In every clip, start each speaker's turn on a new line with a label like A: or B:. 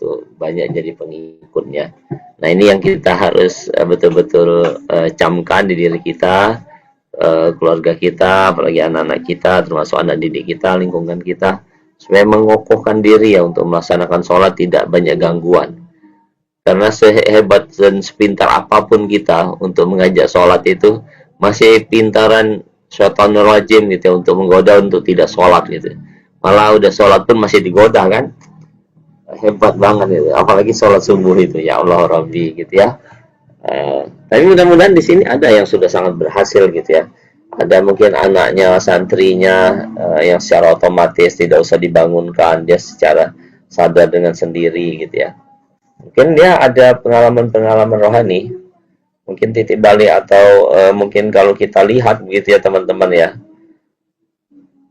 A: untuk banyak jadi pengikutnya. Nah, ini yang kita harus betul-betul camkan di diri kita, keluarga kita, apalagi anak-anak kita, termasuk anak didik kita, lingkungan kita, supaya mengokohkan diri ya untuk melaksanakan sholat tidak banyak gangguan. Karena sehebat dan sepintar apapun kita untuk mengajak sholat itu, masih pintaran syaitanul rajim gitu ya, untuk menggoda untuk tidak sholat gitu. Malah udah sholat pun masih digoda kan. Hebat banget itu, apalagi sholat subuh itu, ya Allah Rabbi gitu ya. Tapi mudah-mudahan di sini ada yang sudah sangat berhasil gitu ya. Ada mungkin anaknya, santrinya yang secara otomatis tidak usah dibangunkan, dia secara sadar dengan sendiri gitu ya. Mungkin dia ada pengalaman-pengalaman rohani, mungkin titik balik atau mungkin kalau kita lihat begitu ya teman-teman ya.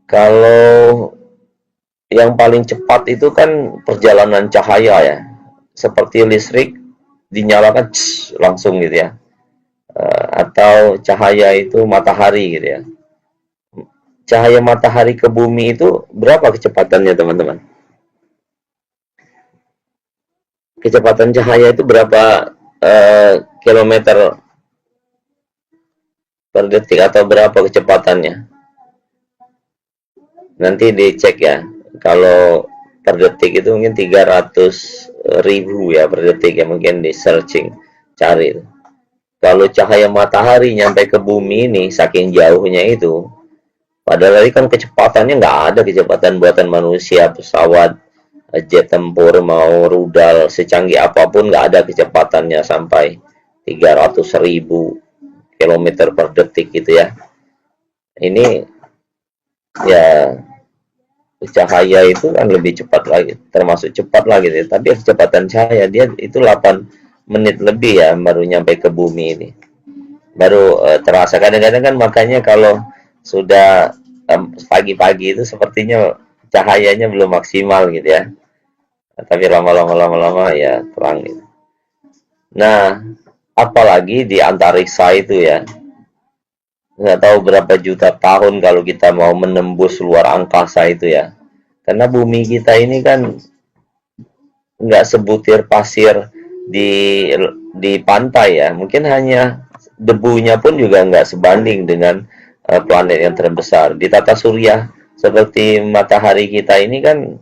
A: Kalau yang paling cepat itu kan perjalanan cahaya ya, seperti listrik dinyalakan langsung gitu ya. Atau cahaya itu matahari gitu ya. Cahaya matahari ke bumi itu berapa kecepatannya teman-teman? Kecepatan cahaya itu berapa kilometer per detik atau berapa kecepatannya? Nanti dicek ya. Kalau per detik itu mungkin 300.000 ya per detik ya, mungkin di searching cari. Kalau cahaya matahari nyampe ke bumi ini saking jauhnya itu, padahal tadi kan kecepatannya nggak ada kecepatan buatan manusia, pesawat, jet tempur mau rudal secanggih apapun nggak ada kecepatannya sampai 300.000 kilometer per detik gitu ya. Ini ya cahaya itu kan lebih cepat lagi, termasuk cepat lagi gitu. Tapi kecepatan cahaya dia itu 8 menit lebih ya baru nyampe ke bumi ini. Baru terasa kadang-kadang kan, makanya kalau sudah pagi-pagi itu sepertinya cahayanya belum maksimal gitu ya. Tapi lama-lama ya terang gitu. Nah, apalagi di antariksa itu ya, nggak tahu berapa juta tahun kalau kita mau menembus luar angkasa itu ya. Karena bumi kita ini kan nggak sebutir pasir di pantai ya. Mungkin hanya debunya pun juga nggak sebanding dengan planet yang terbesar. Di tata surya seperti matahari kita ini kan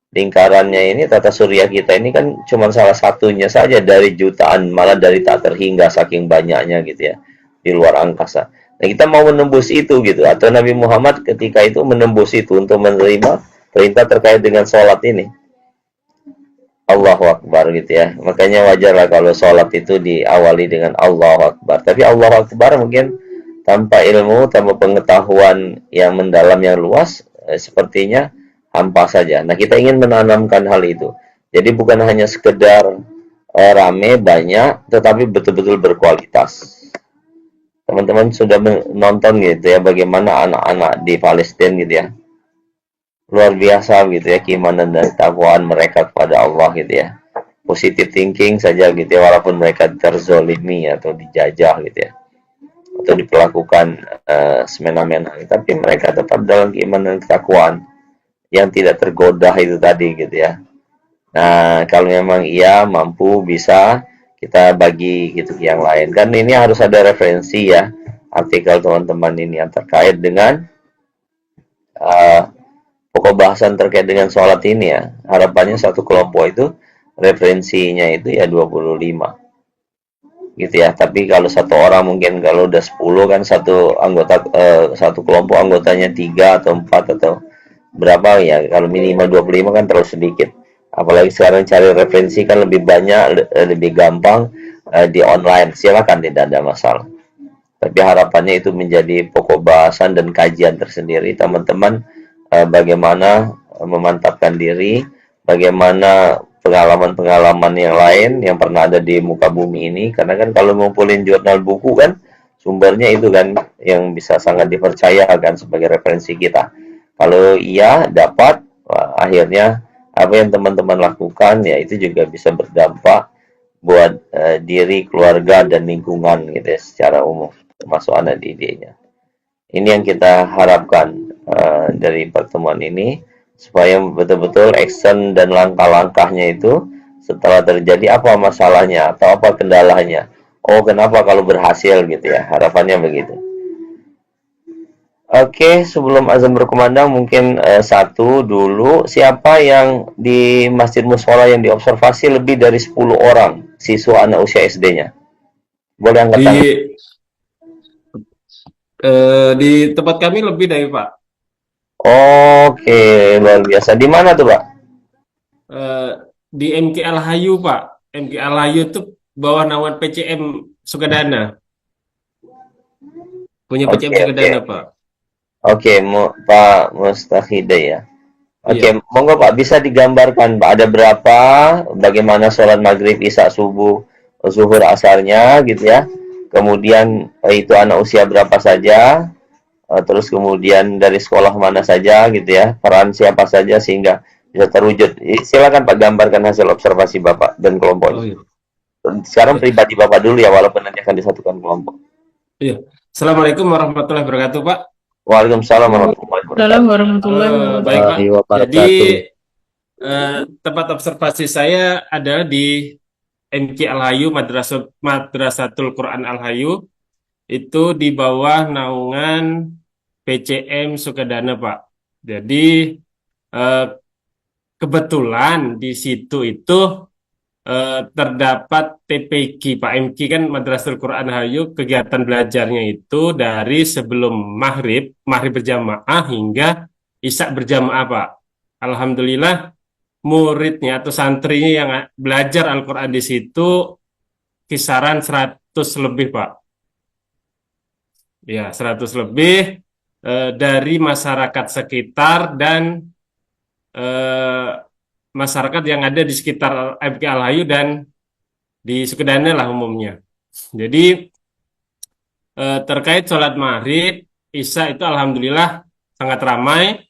A: lingkarannya ini, tata surya kita ini kan cuma salah satunya saja dari jutaan, malah dari tak terhingga saking banyaknya gitu ya di luar angkasa. Nah, kita mau menembus itu gitu, atau Nabi Muhammad ketika itu menembus itu untuk menerima perintah terkait dengan sholat ini. Allahu Akbar gitu ya. Makanya wajarlah kalau sholat itu diawali dengan Allahu Akbar. Tapi Allahu Akbar mungkin tanpa ilmu, tanpa pengetahuan yang mendalam, yang luas, sepertinya hampa saja. Nah, kita ingin menanamkan hal itu. Jadi bukan hanya sekedar rame, banyak, tetapi betul-betul berkualitas. Teman-teman sudah menonton gitu ya, bagaimana anak-anak di Palestina gitu ya. Luar biasa gitu ya, keimanan dan takwaan mereka kepada Allah gitu ya. Positive thinking saja gitu ya, walaupun mereka terzolimi atau dijajah gitu ya, atau diperlakukan semena-mena, tapi mereka tetap dalam keimanan dan ketakwaan yang tidak tergoda itu tadi gitu ya. Nah, kalau memang ia mampu, bisa kita bagi gitu ke yang lain. Kan ini harus ada referensi ya, artikel teman-teman ini yang terkait dengan pokok bahasan terkait dengan sholat ini ya. Harapannya satu kelompok itu referensinya itu ya 25 gitu ya. Tapi kalau satu orang mungkin kalau udah 10 kan satu anggota satu kelompok anggotanya 3 atau 4 atau berapa ya, kalau minimal 25 kan terlalu sedikit. Apalagi sekarang cari referensi kan lebih banyak, lebih gampang di online. Silakan, tidak ada masalah. Tapi harapannya itu menjadi pokok bahasan dan kajian tersendiri teman-teman, bagaimana memantapkan diri, bagaimana pengalaman-pengalaman yang lain yang pernah ada di muka bumi ini. Karena kan kalau ngumpulin jurnal buku kan sumbernya itu kan yang bisa sangat dipercayakan sebagai referensi kita. Kalau iya dapat, akhirnya apa yang teman-teman lakukan ya itu juga bisa berdampak buat diri, keluarga, dan lingkungan gitu ya, secara umum, termasuk anak didiknya. Ini yang kita harapkan dari pertemuan ini. supaya betul-betul action dan langkah-langkahnya itu setelah terjadi apa masalahnya atau apa kendalanya. Oh, kenapa kalau berhasil gitu ya, harapannya begitu. Oke, sebelum azan berkumandang mungkin satu dulu, siapa yang di Masjid Mushola yang diobservasi lebih dari 10 orang siswa anak usia SD-nya? Boleh angkat
B: Di
A: tangan.
B: di tempat kami lebih dari Pak.
A: Oke, luar biasa. Di mana tuh, Pak?
B: Eh, di MK Alhayu Pak. MK Alhayu itu bawah naungan PCM Sukadana. Punya PCM
A: Oke, oke.
B: Sukadana Pak.
A: Oke, Pak Mustahide ya. Oke,
B: Iya.
A: monggo Pak, bisa digambarkan Pak ada berapa, bagaimana sholat maghrib, isya, subuh, zuhur, asarnya gitu ya. Kemudian itu anak usia berapa saja, terus kemudian dari sekolah mana saja gitu ya, peran siapa saja sehingga bisa terwujud. Silakan Pak gambarkan hasil observasi Bapak dan
B: Oh
A: kelompoknya.
B: iya.
A: Sekarang
B: Iya.
A: pribadi Bapak dulu ya, walaupun nanti akan disatukan kelompok.
B: Iya. Assalamualaikum warahmatullahi wabarakatuh Pak.
A: Waalaikumsalam warahmatullahi
C: Waalaikumsalam
A: wabarakatuh.
C: warahmatullahi
B: Baik Pak.
C: wabarakatuh.
B: Jadi
D: Wabarakatuh.
B: tempat observasi saya adalah di MK Alhayu Madrasatul Quran Alhayu. Itu di bawah naungan PCM Sukadana, Pak. Jadi eh, kebetulan di situ itu terdapat TPQ, Pak. MQ kan Madrasatul Quran Alhayu, kegiatan belajarnya itu dari sebelum maghrib berjamaah hingga isya berjamaah, Pak. Alhamdulillah muridnya atau santrinya yang belajar Al-Quran di situ kisaran 100 lebih, Pak. Ya, 100 lebih dari masyarakat sekitar dan eh, masyarakat yang ada di sekitar MK Alhayu dan di Sukadana lah umumnya. Jadi terkait sholat maghrib, isya itu alhamdulillah sangat ramai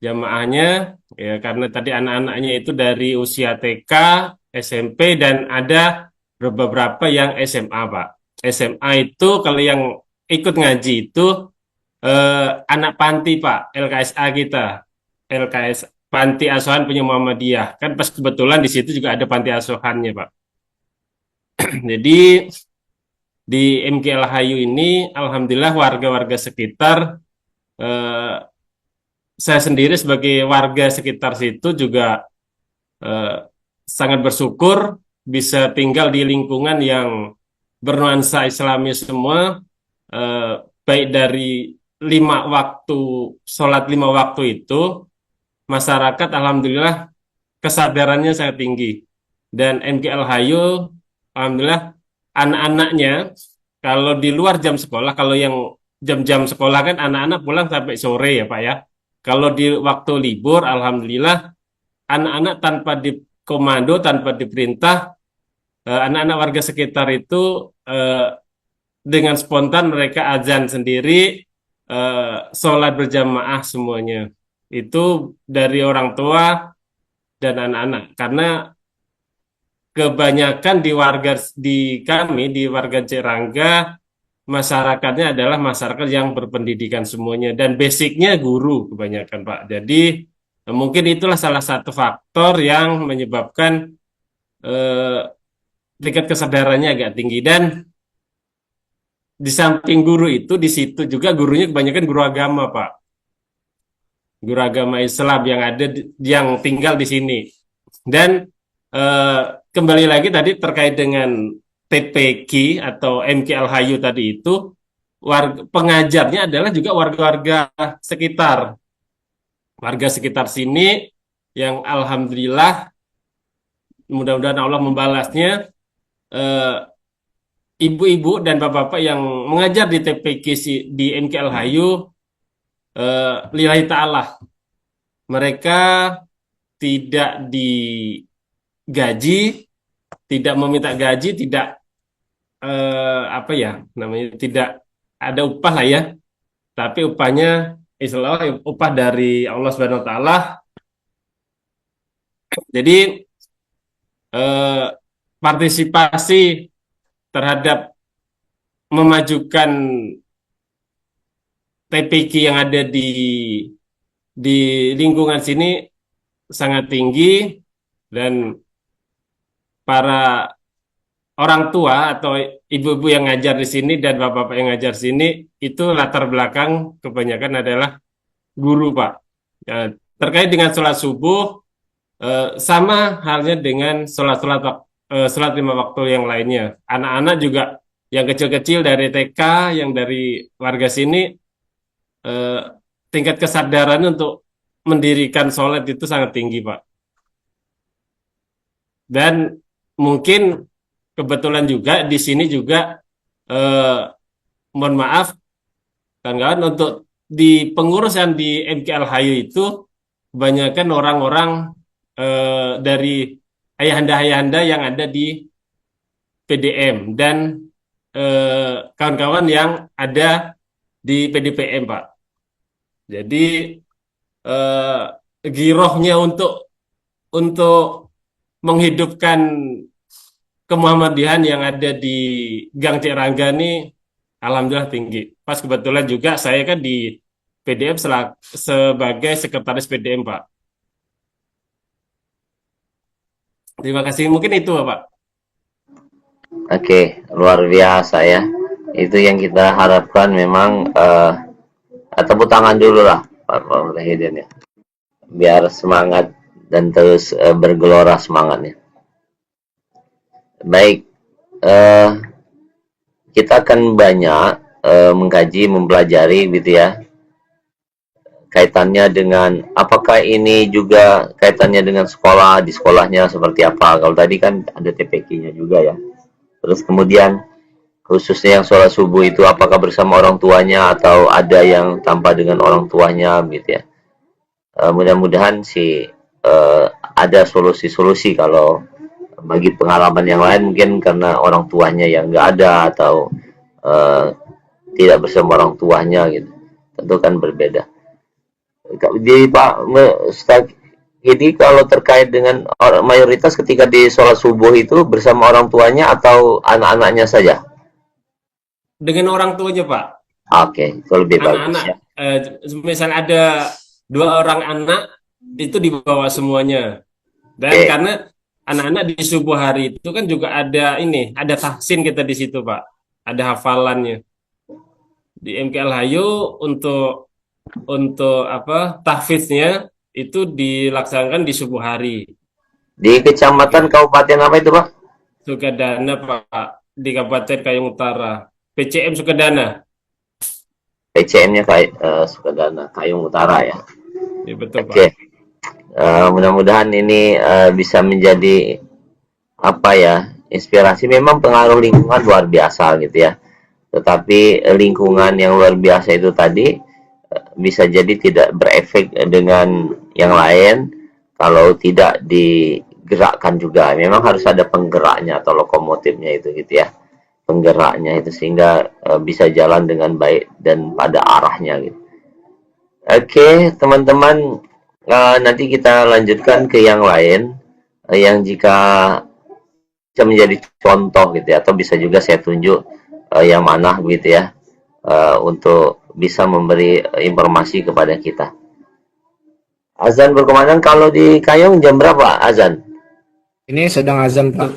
B: jamaahnya ya karena tadi anak-anaknya itu dari usia TK, SMP dan ada beberapa yang SMA, Pak. SMA itu kalau yang ikut ngaji itu anak panti Pak, LKSA kita, LKS Panti Asuhan Penyu Muhammadiyah. Kan pas kebetulan di situ juga ada panti asuhannya Pak. Jadi di MKL Hayu ini, alhamdulillah warga-warga sekitar, eh, saya sendiri sebagai warga sekitar situ juga eh, sangat bersyukur bisa tinggal di lingkungan yang bernuansa Islami semua, eh, baik dari 5 waktu, sholat 5 waktu itu, masyarakat alhamdulillah kesadarannya sangat tinggi. Dan MKL Hayu, alhamdulillah anak-anaknya, kalau di luar jam sekolah, kalau yang jam-jam sekolah kan anak-anak pulang sampai sore ya Pak ya. Kalau di waktu libur, alhamdulillah anak-anak tanpa dikomando, tanpa diperintah, anak-anak warga sekitar itu dengan spontan mereka azan sendiri, sholat berjamaah semuanya. Itu dari orang tua dan anak-anak. Karena kebanyakan di kami, di warga Cirangga, masyarakatnya adalah masyarakat yang berpendidikan semuanya. Dan basicnya guru kebanyakan, Pak. Jadi mungkin itulah salah satu faktor yang menyebabkan eh, tingkat kesadarannya agak tinggi. Dan di samping guru itu, di situ juga gurunya kebanyakan guru agama, Pak. Guru agama Islam yang ada, yang tinggal di sini. Dan eh, kembali lagi tadi terkait dengan TPQ atau MK Al-Hayu tadi itu, pengajarnya adalah juga warga-warga sekitar. Warga sekitar sini yang alhamdulillah mudah-mudahan Allah membalasnya, eh, ibu-ibu dan bapak-bapak yang mengajar di TPQ di MK Al-Hayu, lillahi ta'ala. Mereka tidak digaji, tidak meminta gaji, tidak apa ya namanya, tidak ada upah lah ya, tapi upahnya Islam upah dari Allah Subhanahu Wa Taala. Jadi eh, partisipasi terhadap memajukan TPQ yang ada di di lingkungan sini sangat tinggi dan para orang tua atau ibu-ibu yang ngajar di sini dan bapak-bapak yang ngajar sini itu latar belakang kebanyakan adalah guru, Pak. Ya, terkait dengan sholat subuh, sama halnya dengan sholat lima waktu yang lainnya. Anak-anak juga yang kecil-kecil dari TK, yang dari warga sini, eh, tingkat kesadaran untuk mendirikan sholat itu sangat tinggi, Pak. Dan mungkin kebetulan juga di sini juga, eh, mohon maaf, kawan-kawan, untuk di pengurusan di MKL Hayu itu kebanyakan orang-orang, dari ayahanda-ayahanda yang ada di PDM dan kawan-kawan yang ada di PDPM, Pak. Jadi girohnya untuk menghidupkan kemuhamadian yang ada di Gang Cirangga ini alhamdulillah tinggi. Pas kebetulan juga saya kan di PDM sebagai sekretaris PDM, Pak. Terima kasih. Mungkin itu, Pak.
A: Oke, luar biasa ya. Itu yang kita harapkan memang tepuk tangan dulu lah Pak Presiden ya. Biar semangat dan terus bergelora semangatnya. Baik, eh, kita akan banyak mengkaji, mempelajari gitu ya. Kaitannya dengan apakah ini juga kaitannya dengan sekolah, di sekolahnya seperti apa. Kalau tadi kan ada TPQ-nya juga ya. Terus kemudian khususnya yang sholat subuh itu apakah bersama orang tuanya atau ada yang tanpa dengan orang tuanya gitu ya. Mudah-mudahan sih ada solusi-solusi kalau bagi pengalaman yang lain mungkin karena orang tuanya yang nggak ada atau eh, tidak bersama orang tuanya gitu. Tentu kan berbeda. Jadi Pak, jadi kalau terkait dengan mayoritas ketika di sholat subuh itu bersama orang tuanya atau anak-anaknya saja?
B: Dengan orang tuanya, Pak.
A: Oke, itu lebih bagus
B: Anak-anak,
A: ya.
B: eh, misalnya ada dua orang anak, itu dibawa semuanya. Dan
A: Oke,
B: karena anak-anak di subuh hari itu kan juga ada tahsin kita di situ, Pak. Ada hafalannya. Di MKL Hayu untuk apa tahfiznya itu dilaksanakan di subuh hari.
A: di kecamatan
B: Oke.
A: kabupaten apa itu Pak?
B: Sukadana, Pak, di Kabupaten Kayong Utara. PCM Sukadana.
A: PCM-nya kayak Sukadana, Kayung Utara ya.
B: Ya, betul, Pak.
A: Oke, mudah-mudahan ini bisa menjadi apa ya, inspirasi. Memang pengaruh lingkungan luar biasa gitu ya. Tetapi lingkungan yang luar biasa itu tadi bisa jadi tidak berefek dengan yang lain kalau tidak digerakkan juga. Memang harus ada penggeraknya atau lokomotifnya itu gitu ya. Penggeraknya itu sehingga bisa jalan dengan baik dan pada arahnya gitu. Oke, teman-teman, nanti kita lanjutkan ke yang lain yang jika bisa menjadi contoh gitu ya, atau bisa juga saya tunjuk yang mana gitu ya, untuk bisa memberi informasi kepada kita. Azan berkumandang kalau di Kayong jam berapa azan?
C: Ini sedang azan, Pak.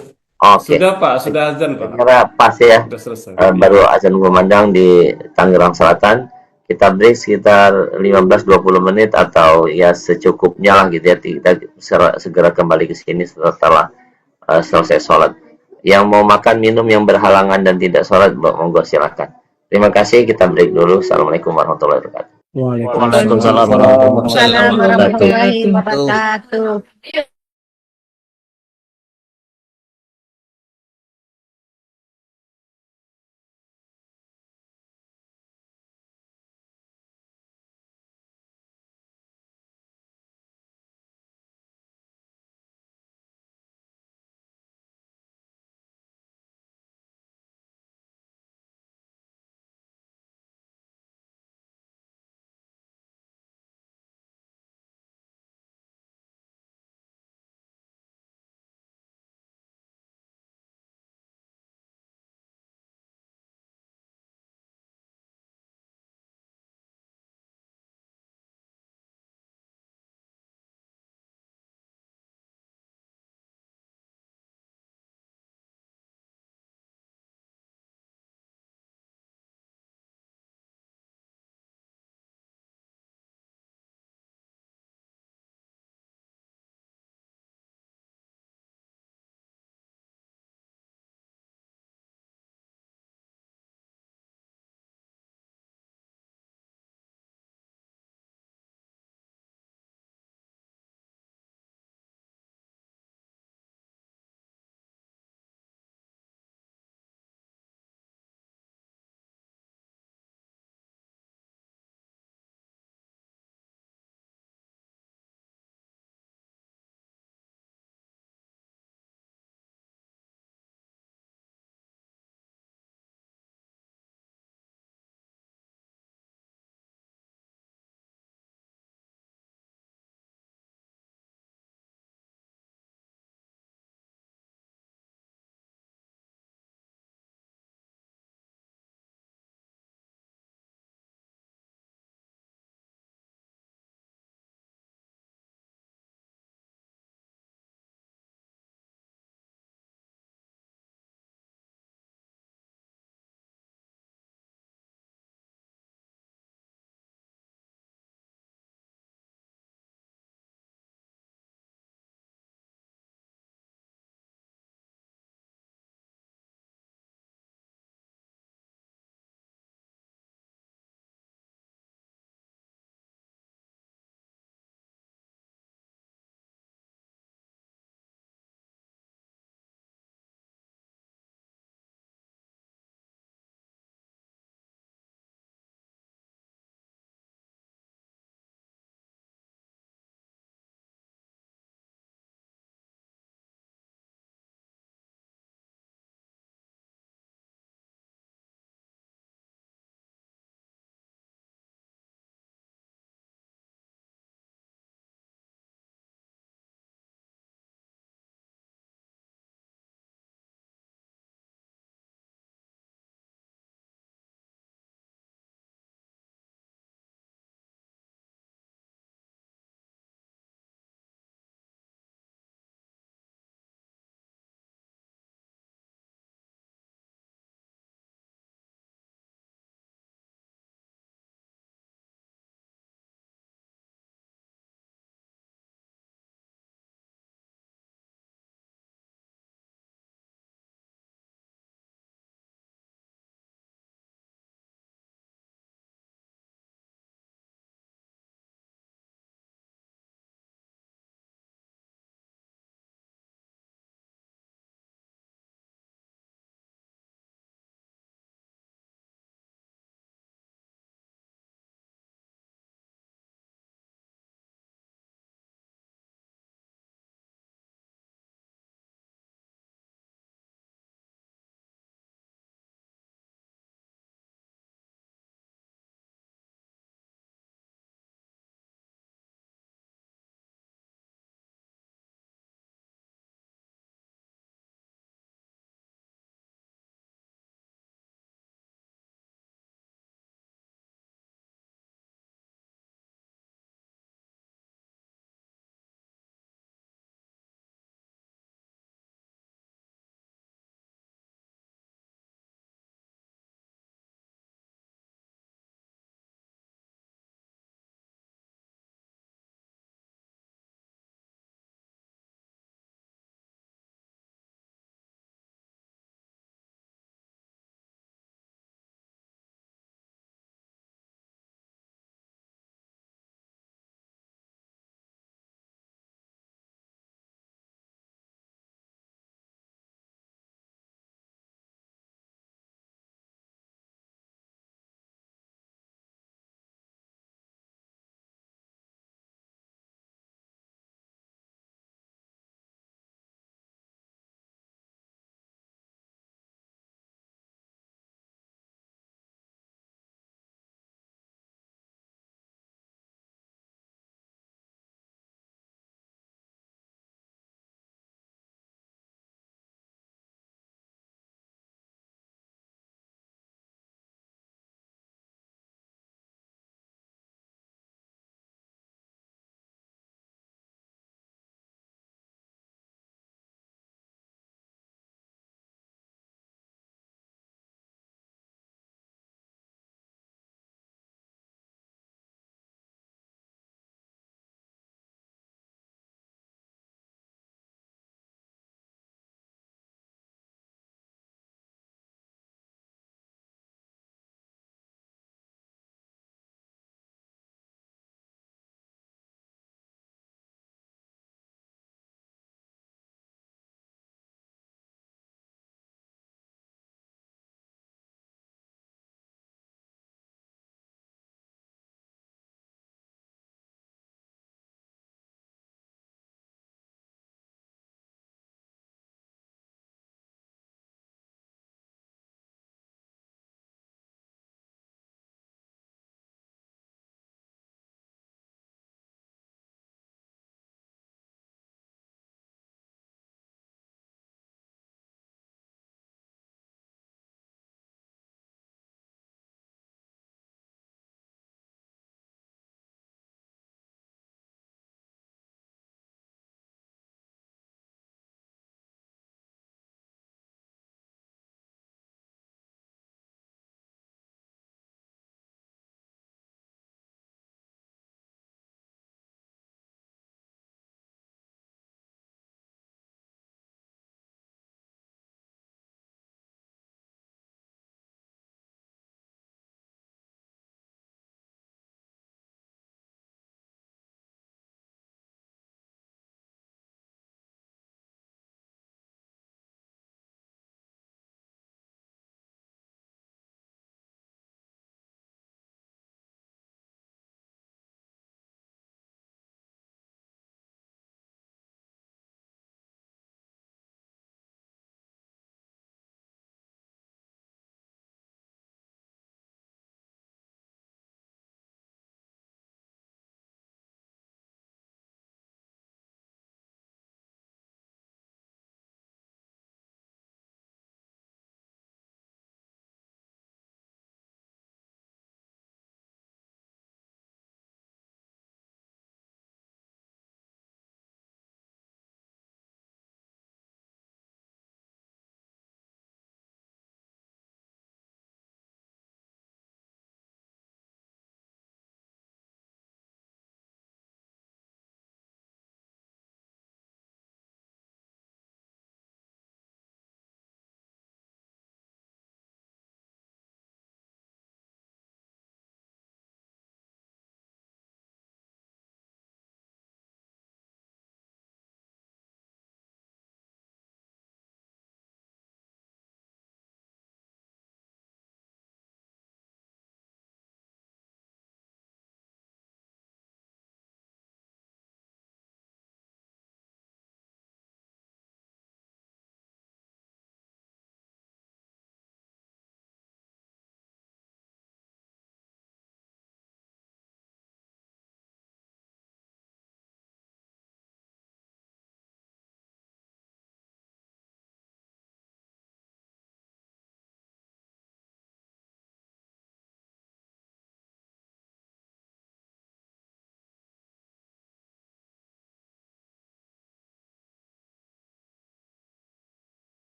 A: Oke,
B: Sudah, Pak, sudah azan,
A: saya
B: Pak.
A: kira pas ya.
B: Sudah selesai.
A: Baru azan berkumandang di Tangerang Selatan. Kita break sekitar 15-20 menit atau ya secukupnya lah gitu ya. Kita segera kembali ke sini setelah selesai sholat. Yang mau makan minum yang berhalangan dan tidak sholat, monggo silakan. Terima kasih, kita break dulu. Assalamualaikum warahmatullahi wabarakatuh.
C: Waalaikumsalam
D: Waalaikumsalam
C: warahmatullahi
D: warahmatullahi
C: wabarakatuh.
D: wabarakatuh.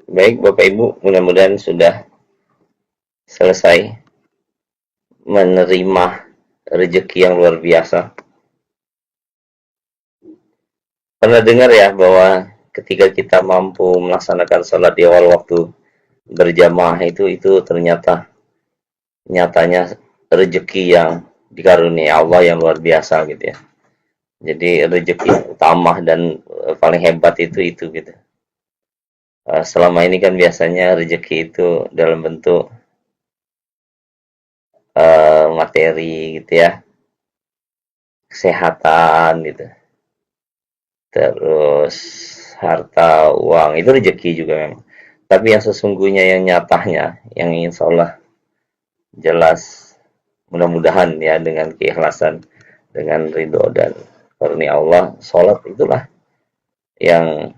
A: Baik Bapak Ibu, mudah-mudahan sudah selesai menerima rezeki yang luar biasa. Pernah dengar ya bahwa ketika kita mampu melaksanakan sholat di awal waktu berjamaah itu ternyata nyatanya rezeki yang dikaruniai Allah yang luar biasa gitu ya. Jadi rezeki yang utama dan paling hebat itu gitu. Selama ini kan biasanya rezeki itu dalam bentuk materi gitu ya, kesehatan gitu, terus harta, uang, itu rezeki juga memang. Tapi yang sesungguhnya, yang nyatanya, yang insya Allah jelas, mudah-mudahan ya dengan keikhlasan, dengan ridho dan karunia Allah, sholat itulah yang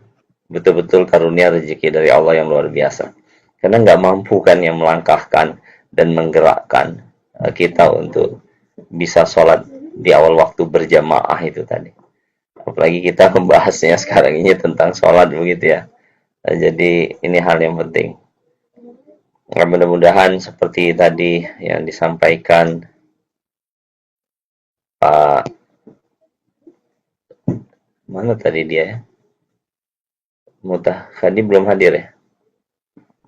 A: betul-betul karunia rezeki dari Allah yang luar biasa. Karena nggak mampu kan yang melangkahkan dan menggerakkan kita untuk bisa sholat di awal waktu berjamaah itu tadi. Apalagi kita membahasnya sekarang ini tentang sholat begitu ya. Jadi ini hal yang penting. Nah, mudah-mudahan seperti tadi yang disampaikan Pak, mana tadi dia ya? Mutahadi belum hadir ya?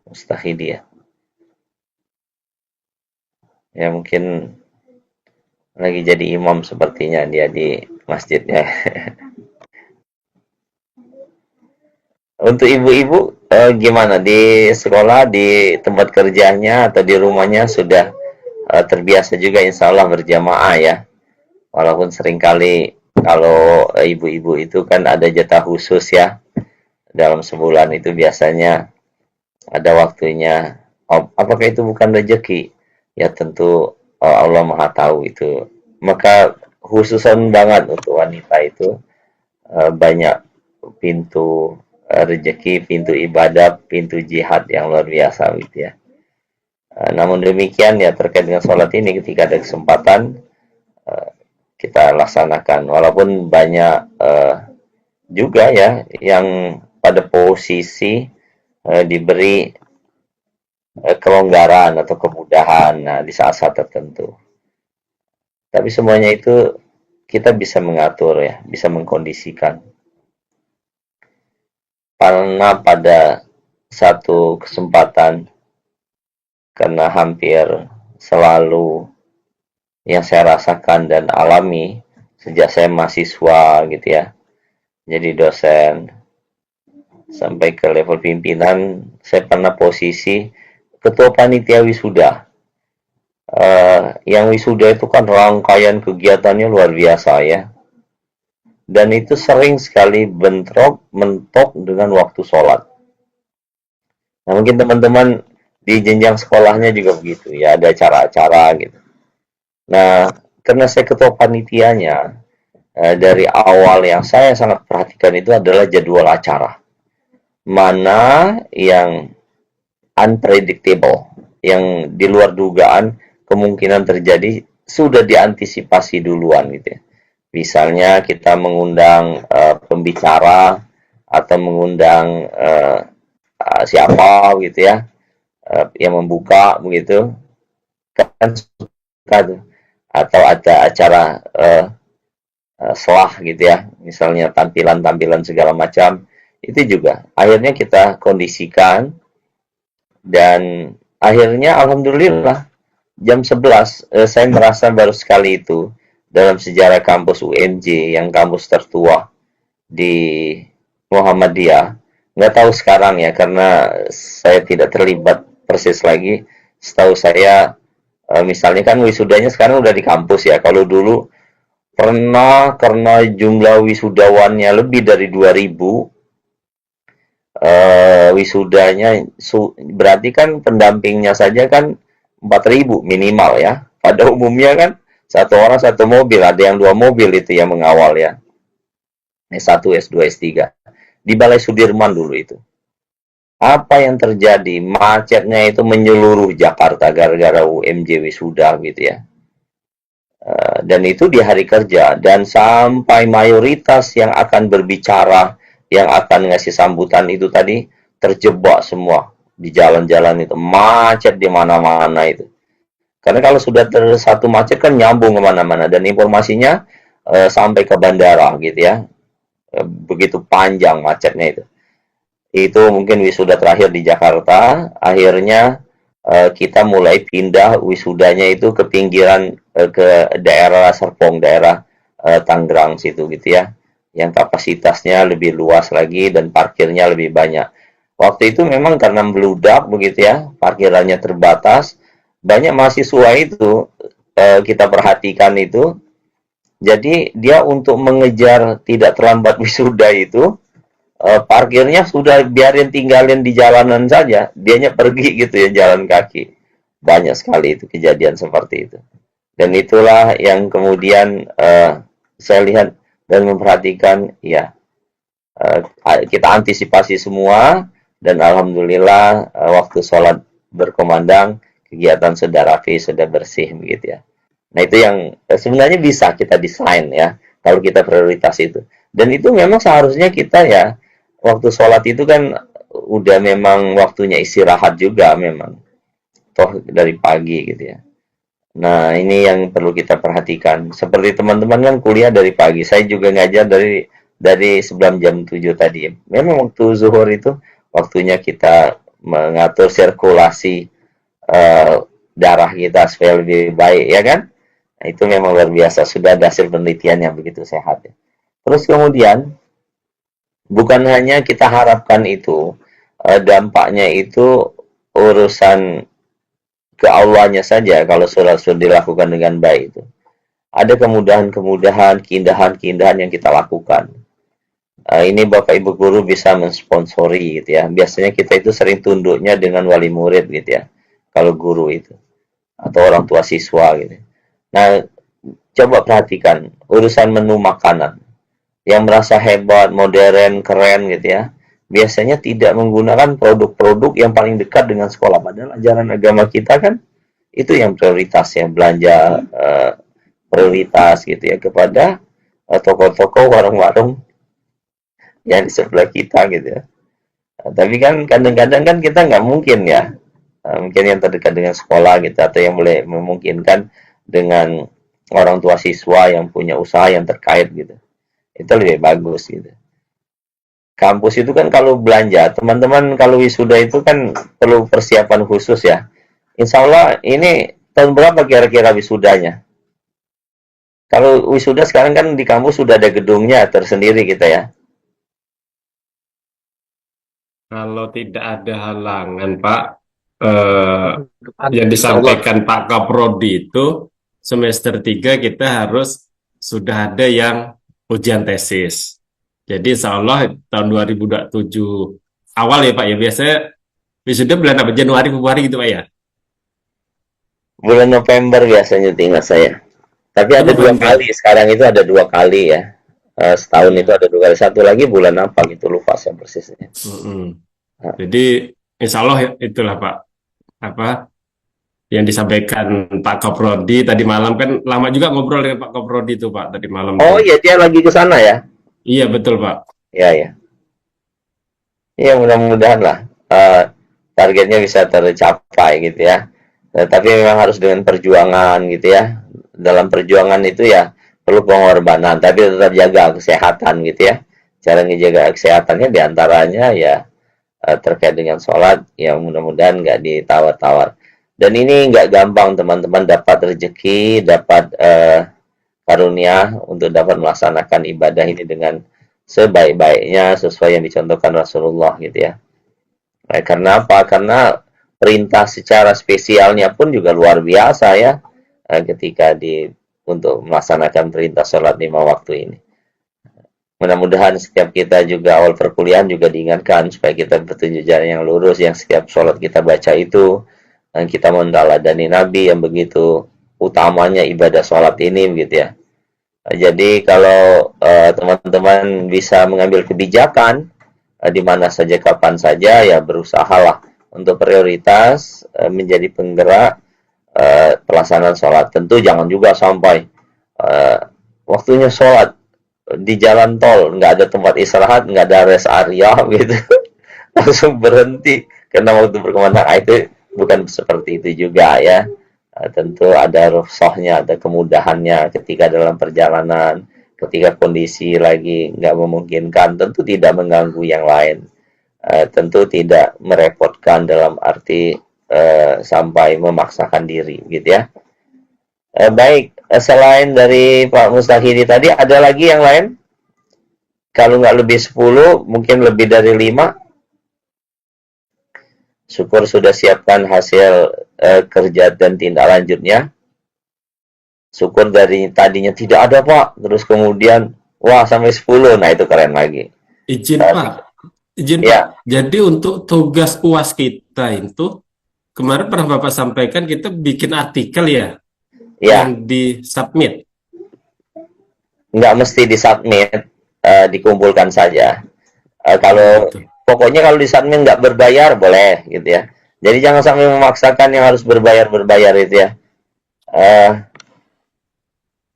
A: Mustahidi ya? Ya mungkin lagi jadi imam sepertinya dia di masjidnya. Untuk ibu-ibu gimana di sekolah, di tempat kerjanya atau di rumahnya sudah terbiasa juga insya Allah berjamaah ya. Walaupun seringkali kalau ibu-ibu itu kan ada jatah khusus ya. Dalam sebulan itu biasanya ada waktunya. Apakah itu bukan rezeki? Ya tentu Allah Maha tahu itu. Maka khususan banget untuk wanita itu banyak pintu rezeki, pintu ibadah, pintu jihad yang luar biasa gitu ya. Namun demikian ya terkait dengan sholat ini ketika ada kesempatan kita laksanakan. Walaupun banyak juga ya yang pada posisi diberi kelonggaran atau kemudahan di saat-saat tertentu. Tapi semuanya itu kita bisa mengatur ya, bisa mengkondisikan. Karena pada satu kesempatan, karena hampir selalu yang saya rasakan dan alami sejak saya mahasiswa gitu ya, jadi dosen sampai ke level pimpinan, saya pernah posisi ketua panitia wisuda. Yang wisuda itu kan rangkaian kegiatannya luar biasa ya. Dan itu sering sekali mentok dengan waktu sholat. Nah mungkin teman-teman di jenjang sekolahnya juga begitu ya, ada acara-acara gitu. Nah karena saya ketua panitianya, dari awal yang saya sangat perhatikan itu adalah jadwal acara. Mana yang unpredictable, yang di luar dugaan kemungkinan terjadi sudah diantisipasi duluan gitu ya. Misalnya kita mengundang pembicara atau mengundang siapa gitu ya, yang membuka begitu kan suka tuh. Atau ada acara selah gitu ya, misalnya tampilan-tampilan segala macam, itu juga akhirnya kita kondisikan. Dan akhirnya alhamdulillah jam 11 saya merasa baru sekali itu dalam sejarah kampus UMJ yang kampus tertua di Muhammadiyah. Nggak tahu sekarang ya karena saya tidak terlibat persis lagi. Setahu saya misalnya kan wisudanya sekarang udah di kampus ya. Kalau dulu pernah karena jumlah wisudawannya lebih dari 2000, wisudanya berarti kan pendampingnya saja kan 4.000 minimal ya. Pada umumnya kan satu orang satu mobil, ada yang 2 mobil itu yang mengawal ya. S1, S2, S3. Di Balai Sudirman dulu itu. Apa yang terjadi? Macetnya itu menyeluruh Jakarta gara-gara UMJ wisuda gitu ya. Dan itu di hari kerja, dan sampai mayoritas yang akan berbicara, yang akan ngasih sambutan itu tadi terjebak semua di jalan-jalan itu, macet di mana-mana itu. Karena kalau sudah satu macet kan nyambung kemana-mana dan informasinya sampai ke bandara gitu ya. Begitu panjang macetnya itu. Itu mungkin wisuda terakhir di Jakarta, akhirnya kita mulai pindah wisudanya itu ke pinggiran, ke daerah Serpong, daerah Tangerang situ gitu ya, yang kapasitasnya lebih luas lagi dan parkirnya lebih banyak. Waktu itu memang karena meludak begitu ya, parkirannya terbatas, banyak mahasiswa itu kita perhatikan itu, jadi dia untuk mengejar tidak terlambat wisuda itu, parkirnya sudah biarin tinggalin di jalanan saja, dianya pergi gitu ya jalan kaki. Banyak sekali itu kejadian seperti itu. Dan itulah yang kemudian saya lihat dan memperhatikan, ya kita antisipasi semua dan alhamdulillah waktu sholat berkumandang kegiatan sudah rapi, sudah bersih begitu ya. Nah itu yang sebenarnya bisa kita desain ya kalau kita prioritas itu. Dan itu memang seharusnya kita ya waktu sholat itu kan udah memang waktunya istirahat juga memang. Toh dari pagi gitu ya. Nah ini yang perlu kita perhatikan. Seperti teman-teman kan kuliah dari pagi. Saya juga ngajar dari sebelum jam 7 tadi. Memang waktu zuhur itu waktunya kita mengatur sirkulasi darah kita supaya lebih baik ya kan. Nah, itu memang luar biasa. Sudah ada hasil penelitian yang begitu sehat ya. Terus kemudian bukan hanya kita harapkan itu, dampaknya itu urusan ke Allahnya saja kalau sholat sudah dilakukan dengan baik itu. Ada kemudahan-kemudahan, keindahan-keindahan yang kita lakukan. Ini Bapak Ibu Guru bisa mensponsori gitu ya. Biasanya kita itu sering tunduknya dengan wali murid gitu ya. Kalau guru itu. Atau orang tua siswa gitu. Nah, coba perhatikan urusan menu makanan. Yang merasa hebat, modern, keren gitu ya. Biasanya tidak menggunakan produk-produk yang paling dekat dengan sekolah. Padahal ajaran agama kita kan itu yang prioritas ya, belanja prioritas gitu ya kepada toko-toko, warung-warung yang di sebelah kita gitu ya. Tapi kan kadang-kadang kan kita nggak mungkin ya, mungkin yang terdekat dengan sekolah gitu, atau yang boleh memungkinkan dengan orang tua siswa yang punya usaha yang terkait gitu. Itu lebih bagus gitu. Kampus itu kan kalau belanja, teman-teman kalau wisuda itu kan perlu persiapan khusus ya. Insya Allah ini tahun berapa kira-kira wisudanya? Kalau wisuda sekarang kan di kampus sudah ada gedungnya tersendiri kita ya.
B: Kalau tidak ada halangan, Pak, yang disampaikan Pak Kaprodi itu semester 3 kita harus sudah ada yang ujian tesis. Jadi insya Allah tahun 2027 awal ya Pak ya, biasanya wisuda bulan apa? Januari, Februari gitu Pak ya?
A: Bulan November biasanya ingat saya. Tapi ada dua kali, sekarang itu ada 2 kali ya. Setahun itu ada 2 kali. Satu lagi bulan apa gitu, lupa saya persisnya.
B: Jadi insya Allah itulah Pak, apa yang disampaikan Pak Kaprodi tadi malam, kan lama juga ngobrol dengan Pak Kaprodi itu Pak tadi malam.
A: Oh iya, dia lagi ke sana ya?
B: Iya betul Pak.
A: Iya ya. Iya mudah-mudahan lah targetnya bisa tercapai gitu ya. Tapi memang harus dengan perjuangan gitu ya. Dalam perjuangan itu ya perlu pengorbanan, tapi tetap jaga kesehatan gitu ya. Cara menjaga kesehatannya diantaranya ya terkait dengan sholat, yang mudah-mudahan nggak ditawar-tawar. Dan ini nggak gampang teman-teman dapat rezeki, dapat karunia untuk dapat melaksanakan ibadah ini dengan sebaik-baiknya sesuai yang dicontohkan Rasulullah gitu ya. Karena apa? Karena perintah secara spesialnya pun juga luar biasa ya, ketika untuk melaksanakan perintah sholat 5 waktu ini. Mudah-mudahan setiap kita juga awal perkuliahan juga diingatkan supaya kita bertunjuk jalan yang lurus, yang setiap sholat kita baca itu dan kita meneladani Nabi yang begitu utamanya ibadah sholat ini begitu ya. Jadi kalau teman-teman bisa mengambil kebijakan di mana saja kapan saja ya berusahalah untuk prioritas menjadi penggerak pelaksanaan sholat. Tentu jangan juga sampai waktunya sholat di jalan tol nggak ada tempat istirahat, nggak ada rest area gitu. langsung berhenti karena waktu berkemana. Itu bukan seperti itu juga ya. Tentu ada rukhsahnya, ada kemudahannya ketika dalam perjalanan, ketika kondisi lagi nggak memungkinkan, tentu tidak mengganggu yang lain. Tentu tidak merepotkan dalam arti sampai memaksakan diri gitu ya. Baik, selain dari Pak Mustahidi tadi, ada lagi yang lain? Kalau nggak lebih 10, mungkin lebih dari 5. Syukur sudah siapkan hasil kerja dan tindak lanjutnya. Syukur dari tadinya tidak ada Pak, terus kemudian wah sampai 10, nah itu keren lagi.
B: Izin Pak,
A: Ya.
B: Jadi untuk tugas UAS kita itu kemarin pernah Bapak sampaikan kita bikin artikel ya,
A: Ya,
B: yang di-submit.
A: nggak mesti disubmit, dikumpulkan saja. Kalau
B: Gitu.
A: pokoknya kalau disubmit nggak berbayar boleh gitu ya. Jadi jangan sampai memaksakan yang harus berbayar itu ya.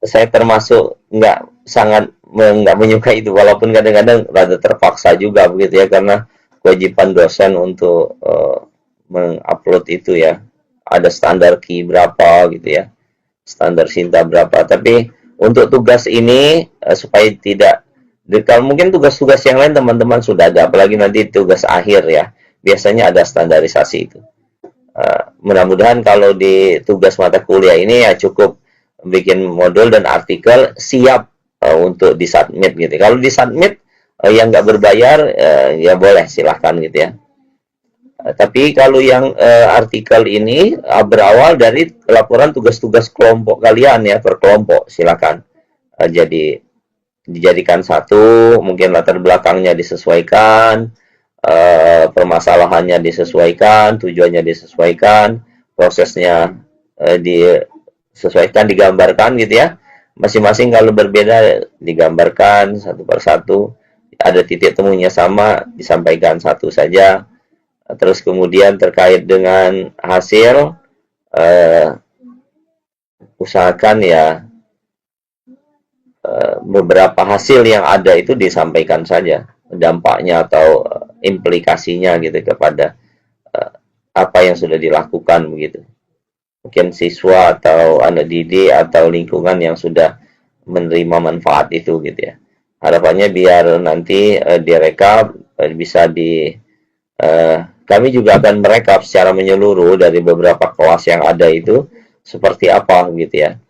A: Saya termasuk nggak menyukai itu, walaupun kadang-kadang rada terpaksa juga begitu ya, karena kewajiban dosen untuk mengupload itu ya, ada standar key berapa gitu ya, standar Sinta berapa. Tapi untuk tugas ini supaya tidak, kalau mungkin tugas-tugas yang lain teman-teman sudah ada, apalagi nanti tugas akhir ya, biasanya ada standarisasi itu. Mudah-mudahan kalau di tugas mata kuliah ini ya cukup bikin modul dan artikel siap untuk disubmit gitu. Kalau disubmit yang nggak berbayar ya boleh silahkan gitu ya. Tapi kalau yang artikel ini berawal dari laporan tugas-tugas kelompok kalian ya, per kelompok silakan. Jadi dijadikan satu, mungkin latar belakangnya disesuaikan, permasalahannya disesuaikan, tujuannya disesuaikan, prosesnya disesuaikan, digambarkan gitu ya. Masing-masing kalau berbeda digambarkan satu persatu, ada titik temunya sama, disampaikan satu saja. Terus kemudian terkait dengan hasil, usahakan ya beberapa hasil yang ada itu disampaikan saja, dampaknya atau implikasinya gitu kepada apa yang sudah dilakukan begitu. Mungkin siswa atau anak didik atau lingkungan yang sudah menerima manfaat itu gitu ya. Harapannya biar nanti direkap, bisa kami juga akan merekap secara menyeluruh dari beberapa kelas yang ada itu seperti apa gitu ya.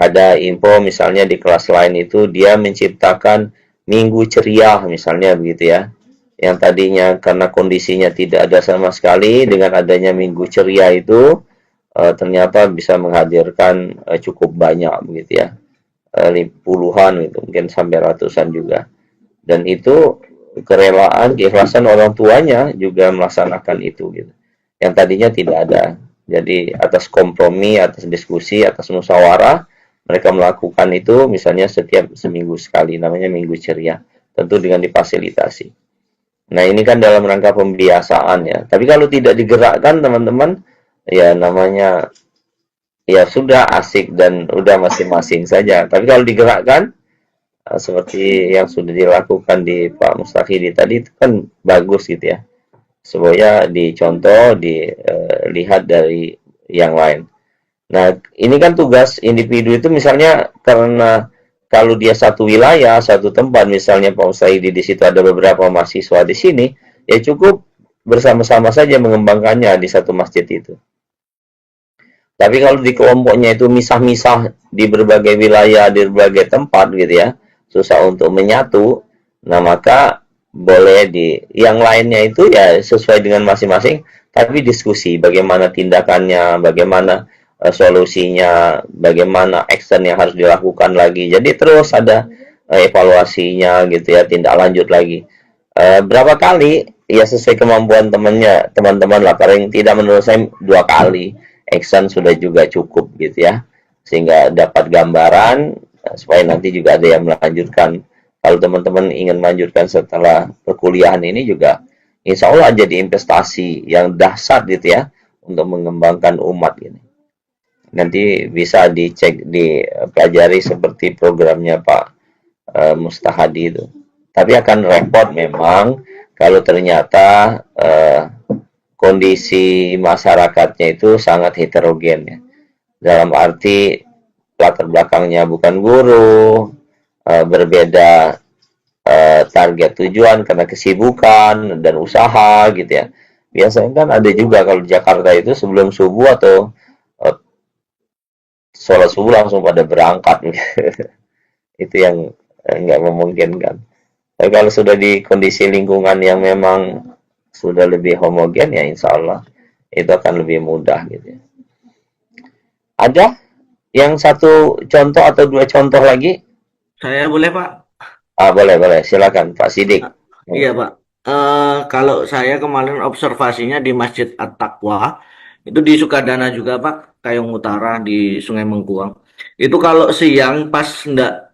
A: Ada info misalnya di kelas lain itu dia menciptakan minggu ceria misalnya begitu ya. Yang tadinya karena kondisinya tidak ada sama sekali, dengan adanya minggu ceria itu ternyata bisa menghadirkan cukup banyak begitu ya. Puluhan gitu, mungkin sampai ratusan juga. Dan itu kerelaan, keikhlasan orang tuanya juga melaksanakan itu gitu. Yang tadinya tidak ada. Jadi atas kompromi, atas diskusi, atas musyawarah, mereka melakukan itu misalnya setiap seminggu sekali, namanya minggu ceria, tentu dengan difasilitasi. Nah ini kan dalam rangka pembiasaan ya. Tapi kalau tidak digerakkan teman-teman, ya namanya ya sudah asik dan udah masing-masing saja. Tapi kalau digerakkan, seperti yang sudah dilakukan di Pak Mustahidi tadi, itu kan bagus gitu ya. Supaya dicontoh, dilihat dari yang lain. Nah, ini kan tugas individu itu misalnya karena kalau dia satu wilayah, satu tempat, misalnya Pak Mustahidi di situ ada beberapa mahasiswa di sini, ya cukup bersama-sama saja mengembangkannya di satu masjid itu. Tapi kalau di kelompoknya itu misah-misah di berbagai wilayah, di berbagai tempat gitu ya, susah untuk menyatu, nah maka boleh yang lainnya itu ya sesuai dengan masing-masing, tapi diskusi bagaimana tindakannya, bagaimana solusinya, bagaimana action yang harus dilakukan lagi. Jadi terus ada evaluasinya gitu ya, tindak lanjut lagi. Berapa kali ya sesuai kemampuan teman-teman lah, paling tidak menurut saya 2 kali action sudah juga cukup gitu ya, sehingga dapat gambaran supaya nanti juga ada yang melanjutkan. Kalau teman-teman ingin melanjutkan setelah perkuliahan ini juga insya Allah jadi investasi yang dahsyat gitu ya untuk mengembangkan umat ini. Nanti bisa dicek, dipelajari seperti programnya Pak Mustahadi itu. Tapi akan repot memang kalau ternyata kondisi masyarakatnya itu sangat heterogen ya. Dalam arti latar belakangnya bukan guru, berbeda target tujuan karena kesibukan dan usaha gitu ya. Biasanya kan ada juga kalau di Jakarta itu sebelum subuh atau sholat subuh langsung pada berangkat. Itu yang nggak memungkinkan. Tapi kalau sudah di kondisi lingkungan yang memang sudah lebih homogen ya insya Allah itu akan lebih mudah gitu ya. Ada yang satu contoh atau dua contoh lagi?
E: Saya boleh, Pak?
A: Boleh, silakan Pak Sidik.
E: Iya, Pak. Kalau saya kemarin observasinya di Masjid At-Taqwa, itu di Sukadana juga, Pak, Kayong Utara di Sungai Mengkuang. Itu kalau siang pas enggak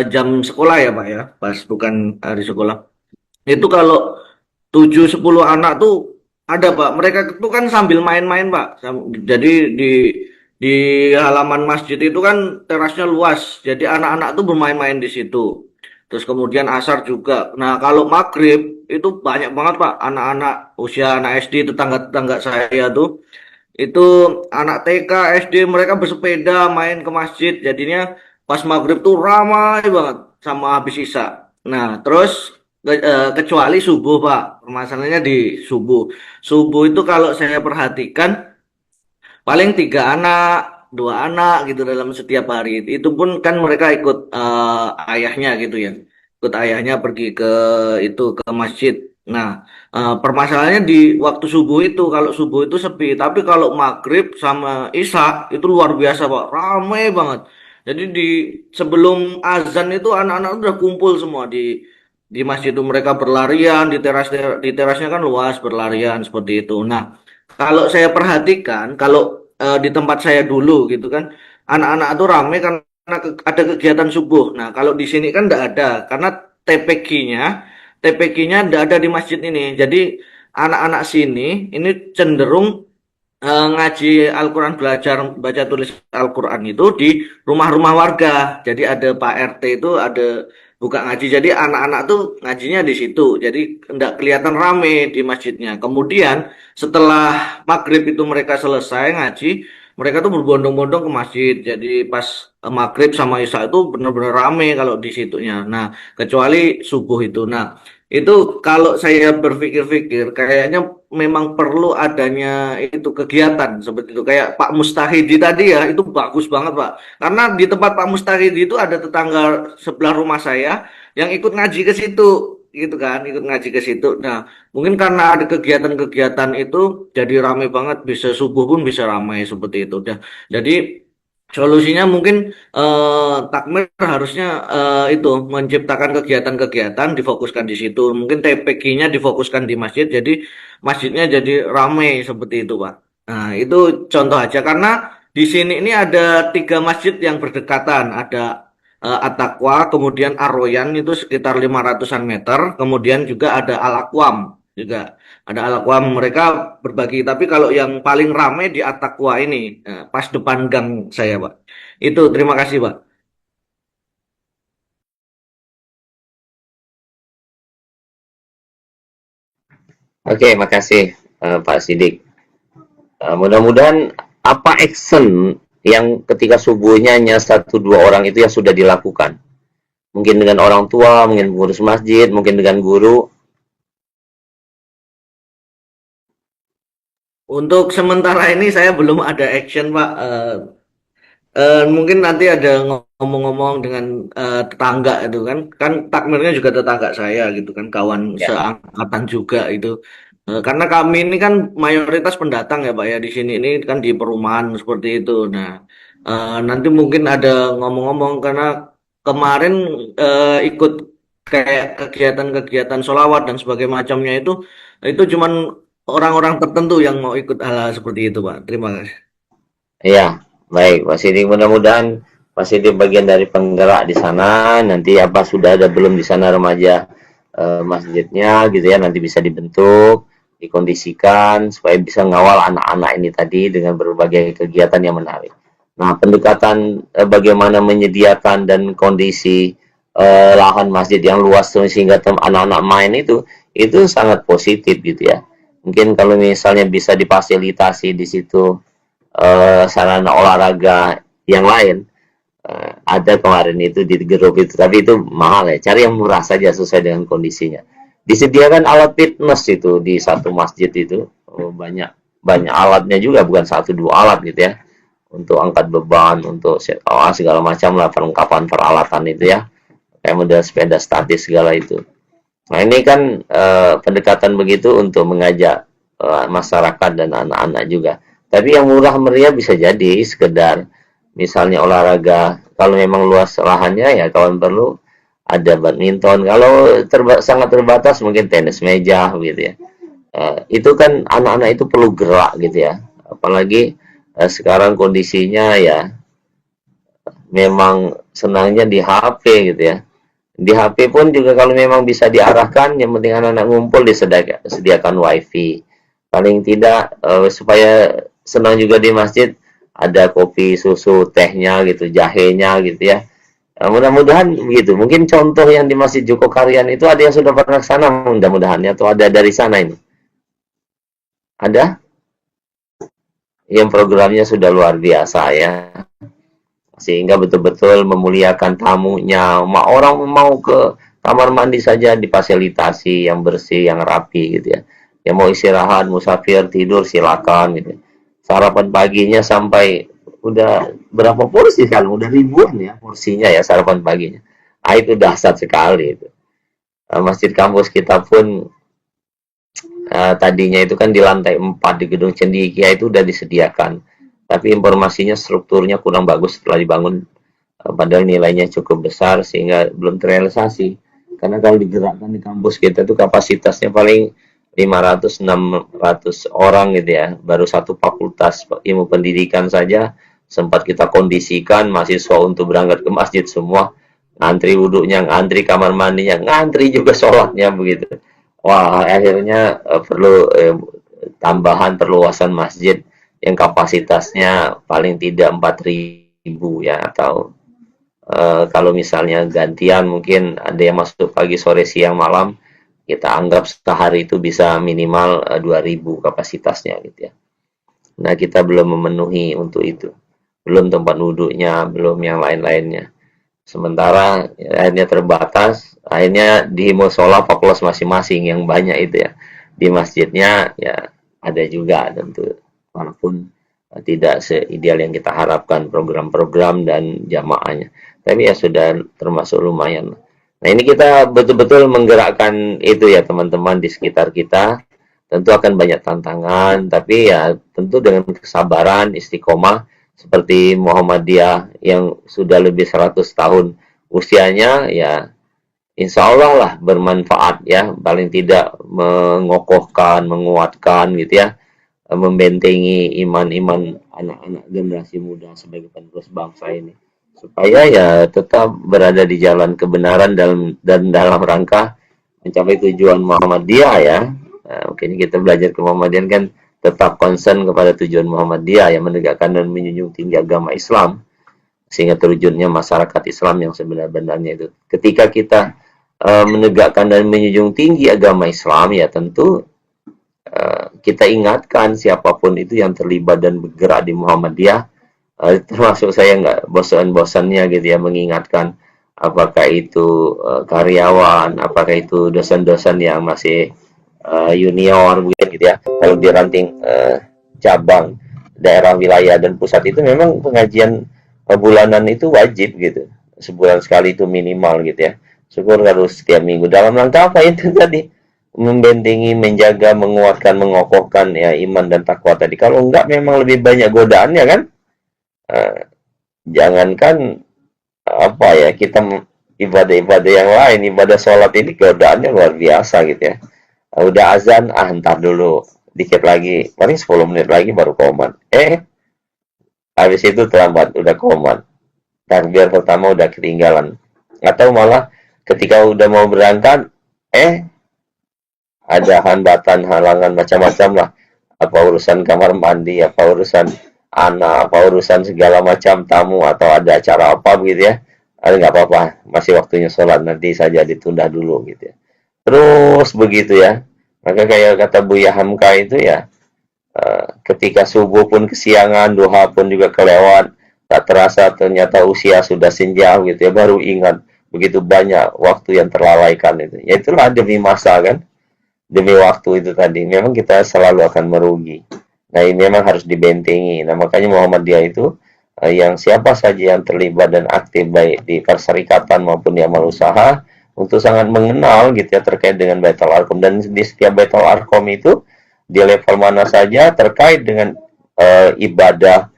E: jam sekolah ya, Pak ya, pas bukan hari sekolah. Itu kalau 7-10 anak tuh ada, Pak. Mereka itu kan sambil main-main, Pak. Jadi di halaman masjid itu kan terasnya luas. Jadi anak-anak tuh bermain-main di situ. Terus kemudian asar juga. Nah, kalau maghrib itu banyak banget, Pak. Anak-anak usia anak SD, tetangga-tetangga saya tuh. Itu anak TK, SD, mereka bersepeda main ke masjid. Jadinya pas maghrib tuh ramai banget sama habis isya. Nah, terus kecuali subuh, Pak. Permasalahannya di subuh. Subuh itu kalau saya perhatikan paling 3 anak, 2 anak gitu dalam setiap hari. Itu pun kan mereka ikut ayahnya gitu ya. Ikut ayahnya pergi ke itu ke masjid. Nah, permasalahannya di waktu subuh itu, kalau subuh itu sepi, tapi kalau maghrib sama isya itu luar biasa, Pak. Ramai banget. Jadi di sebelum azan itu anak-anak udah kumpul semua di masjid itu, mereka berlarian di terasnya kan luas, berlarian seperti itu. Nah, kalau saya perhatikan, kalau di tempat saya dulu gitu kan, anak-anak itu ramai karena ada kegiatan subuh. Nah, kalau di sini kan enggak ada, karena TPQ-nya TPQ-nya enggak ada di masjid ini. Jadi anak-anak sini ini cenderung ngaji Al-Quran, belajar baca tulis Al-Quran itu di rumah-rumah warga. Jadi ada Pak RT itu ada buka ngaji. Jadi anak-anak tuh ngajinya di situ. Jadi enggak kelihatan rame di masjidnya. Kemudian setelah maghrib itu mereka selesai ngaji, mereka tuh berbondong-bondong ke masjid. Jadi pas maghrib sama isya itu benar-benar rame kalau di situnya. Nah, kecuali subuh itu. Nah, itu kalau saya berpikir-pikir kayaknya memang perlu adanya itu kegiatan seperti itu. Kayak Pak Mustahidi tadi ya, itu bagus banget, Pak. Karena di tempat Pak Mustahidi itu ada tetangga sebelah rumah saya yang ikut ngaji ke situ, gitu kan, ikut ngaji ke situ. Nah, mungkin karena ada kegiatan-kegiatan itu jadi ramai banget, bisa subuh pun bisa ramai seperti itu. Jadi solusinya mungkin Takmir harusnya itu menciptakan kegiatan-kegiatan difokuskan di situ. Mungkin TPQ-nya difokuskan di masjid, jadi masjidnya jadi ramai seperti itu, Pak. Nah, itu contoh aja karena di sini ini ada 3 masjid yang berdekatan. Ada At-Taqwa, kemudian Ar-Royan itu sekitar 500-an meter, kemudian juga ada Al-Aqwam juga. Ada Al-Aqwam, mereka berbagi, tapi kalau yang paling ramai di At-Taqwa ini, pas depan gang saya, Pak. Itu, terima kasih, Pak.
A: Oke, makasih Pak Sidik. Mudah-mudahan apa action yang ketika subuhnya hanya 1-2 orang itu yang sudah dilakukan? Mungkin dengan orang tua, mungkin pengurus masjid, mungkin dengan guru.
E: Untuk sementara ini saya belum ada action, Pak. Mungkin nanti ada ngomong-ngomong dengan tetangga itu kan takmirnya juga tetangga saya gitu kan, kawan
A: Ya.
E: seangkatan juga itu. Karena kami ini kan mayoritas pendatang ya, Pak ya, di sini ini kan di perumahan seperti itu. Nah, nanti mungkin ada ngomong-ngomong karena kemarin ikut kayak kegiatan-kegiatan sholawat dan sebagainya macamnya itu cuman orang-orang tertentu yang mau ikut hal seperti itu, Pak. Terima kasih.
A: Iya, baik Pak Sidik. Mudah-mudahan Pak Sidik bagian dari penggerak di sana. Nanti apa sudah ada belum di sana remaja masjidnya gitu ya, nanti bisa dibentuk, dikondisikan supaya bisa ngawal anak-anak ini tadi dengan berbagai kegiatan yang menarik. Nah, pendekatan bagaimana menyediakan dan kondisi lahan masjid yang luas sehingga anak-anak main itu sangat positif gitu ya. Mungkin kalau misalnya bisa difasilitasi di situ sarana olahraga yang lain, ada kemarin itu di grup itu, tapi itu mahal ya, cari yang murah saja sesuai dengan kondisinya. Disediakan alat fitness itu di satu masjid itu, banyak banyak alatnya juga, bukan satu dua alat gitu ya, untuk angkat beban, untuk segala macam lah perlengkapan peralatan itu ya, kayak model sepeda statis segala itu. Nah ini kan pendekatan begitu untuk mengajak masyarakat dan anak-anak juga. Tapi yang murah meriah bisa jadi sekedar misalnya olahraga, kalau memang luas lahannya ya kawan perlu ada badminton, kalau sangat terbatas mungkin tenis meja gitu ya. Itu kan anak-anak itu perlu gerak gitu ya, apalagi sekarang kondisinya ya memang senangnya di HP gitu ya. Di HP pun juga kalau memang bisa diarahkan, yang penting anak-anak ngumpul disediakan wifi. Paling tidak supaya senang juga di masjid, ada kopi, susu, tehnya gitu, jahenya gitu ya. Mudah-mudahan begitu. Mungkin contoh yang di Masjid Joko Karyan itu ada yang sudah pernah ke sana mudah-mudahan, atau ada dari sana ini. Ada? Yang programnya sudah luar biasa ya. Sehingga betul-betul memuliakan tamunya. Orang mau ke kamar mandi saja difasilitasi yang bersih, yang rapi gitu ya. Yang mau istirahat, musafir, tidur silakan gitu. Sarapan paginya sampai udah berapa porsi kan? Udah ribuan ya porsinya ya sarapan paginya. Itu dahsyat sekali itu. Masjid kampus kita pun tadinya itu kan di lantai 4 di gedung Cendekia itu udah disediakan. Tapi informasinya strukturnya kurang bagus setelah dibangun, padahal nilainya cukup besar sehingga belum terrealisasi. Karena kalau digerakkan di kampus kita itu kapasitasnya paling 500-600 orang gitu ya, baru satu fakultas ilmu pendidikan saja sempat kita kondisikan mahasiswa untuk berangkat ke masjid semua, ngantri wudhunya, ngantri kamar mandinya, ngantri juga sholatnya begitu. Wah, akhirnya perlu tambahan perluasan masjid yang kapasitasnya paling tidak 4.000 ya, atau kalau misalnya gantian mungkin ada yang masuk pagi, sore, siang, malam, kita anggap sehari itu bisa minimal 2.000 kapasitasnya gitu ya. Nah kita belum memenuhi untuk itu, belum tempat duduknya, belum yang lain-lainnya. Sementara akhirnya terbatas, akhirnya di musola fakultas masing-masing yang banyak itu ya. Di masjidnya ya ada juga tentu, walaupun tidak seideal yang kita harapkan program-program dan jamaahnya. Tapi ya sudah termasuk lumayan. Nah ini kita betul-betul menggerakkan itu ya teman-teman di sekitar kita. Tentu akan banyak tantangan, tapi ya tentu dengan kesabaran, istiqomah, seperti Muhammadiyah yang sudah lebih 100 tahun usianya, ya insya Allah lah bermanfaat ya, paling tidak mengokohkan, menguatkan gitu ya, membentengi iman-iman anak-anak generasi muda sebagai penerus bangsa ini, supaya ya tetap berada di jalan kebenaran dan dalam rangka mencapai tujuan Muhammadiyah ya. Nah, mungkin kita belajar ke Muhammadiyah kan tetap concern kepada tujuan Muhammadiyah yang menegakkan dan menjunjung tinggi agama Islam, sehingga terwujudnya masyarakat Islam yang sebenar-benarnya itu. Ketika kita menegakkan dan menjunjung tinggi agama Islam, ya tentu kita ingatkan siapapun itu yang terlibat dan bergerak di Muhammadiyah, termasuk saya nggak bosan-bosannya gitu ya mengingatkan, apakah itu karyawan, apakah itu dosen-dosen yang masih junior gitu ya, kalau di ranting cabang, daerah, wilayah, dan pusat itu memang pengajian bulanan itu wajib gitu, sebulan sekali itu minimal gitu ya. Syukur kalau setiap minggu, dalam rangka apa itu tadi, membentengi, menjaga, menguatkan, mengokohkan ya iman dan takwa tadi. Kalau enggak memang lebih banyak godaannya kan. Jangankan apa ya, kita ibadah-ibadah yang lain, ibadah sholat ini godaannya luar biasa gitu ya. Udah azan, entar dulu, dikit lagi, paling 10 menit lagi baru qomat. Habis itu terlambat, udah qomat. Takbir pertama udah ketinggalan. Atau malah ketika udah mau berangkat, ada hambatan, halangan, macam-macam lah. Apa urusan kamar mandi, apa urusan anak, apa urusan segala macam tamu, atau ada acara apa gitu ya. Nggak apa-apa, masih waktunya sholat, nanti saja ditunda dulu gitu ya. terus begitu ya. Maka kayak kata Buya Hamka itu ya, ketika subuh pun kesiangan, duha pun juga kelewat, tak terasa ternyata usia sudah senja gitu ya, baru ingat begitu banyak waktu yang terlalaikan itu. Ya itulah demi masa kan, demi waktu itu tadi. Memang kita selalu akan merugi. Nah ini memang harus dibentengi. Nah makanya Muhammadiyah itu yang siapa saja yang terlibat dan aktif baik di perserikatan maupun di amal usaha untuk sangat mengenal gitu ya terkait dengan Baitul Arqam, dan di setiap Baitul Arqam itu di level mana saja terkait dengan ibadah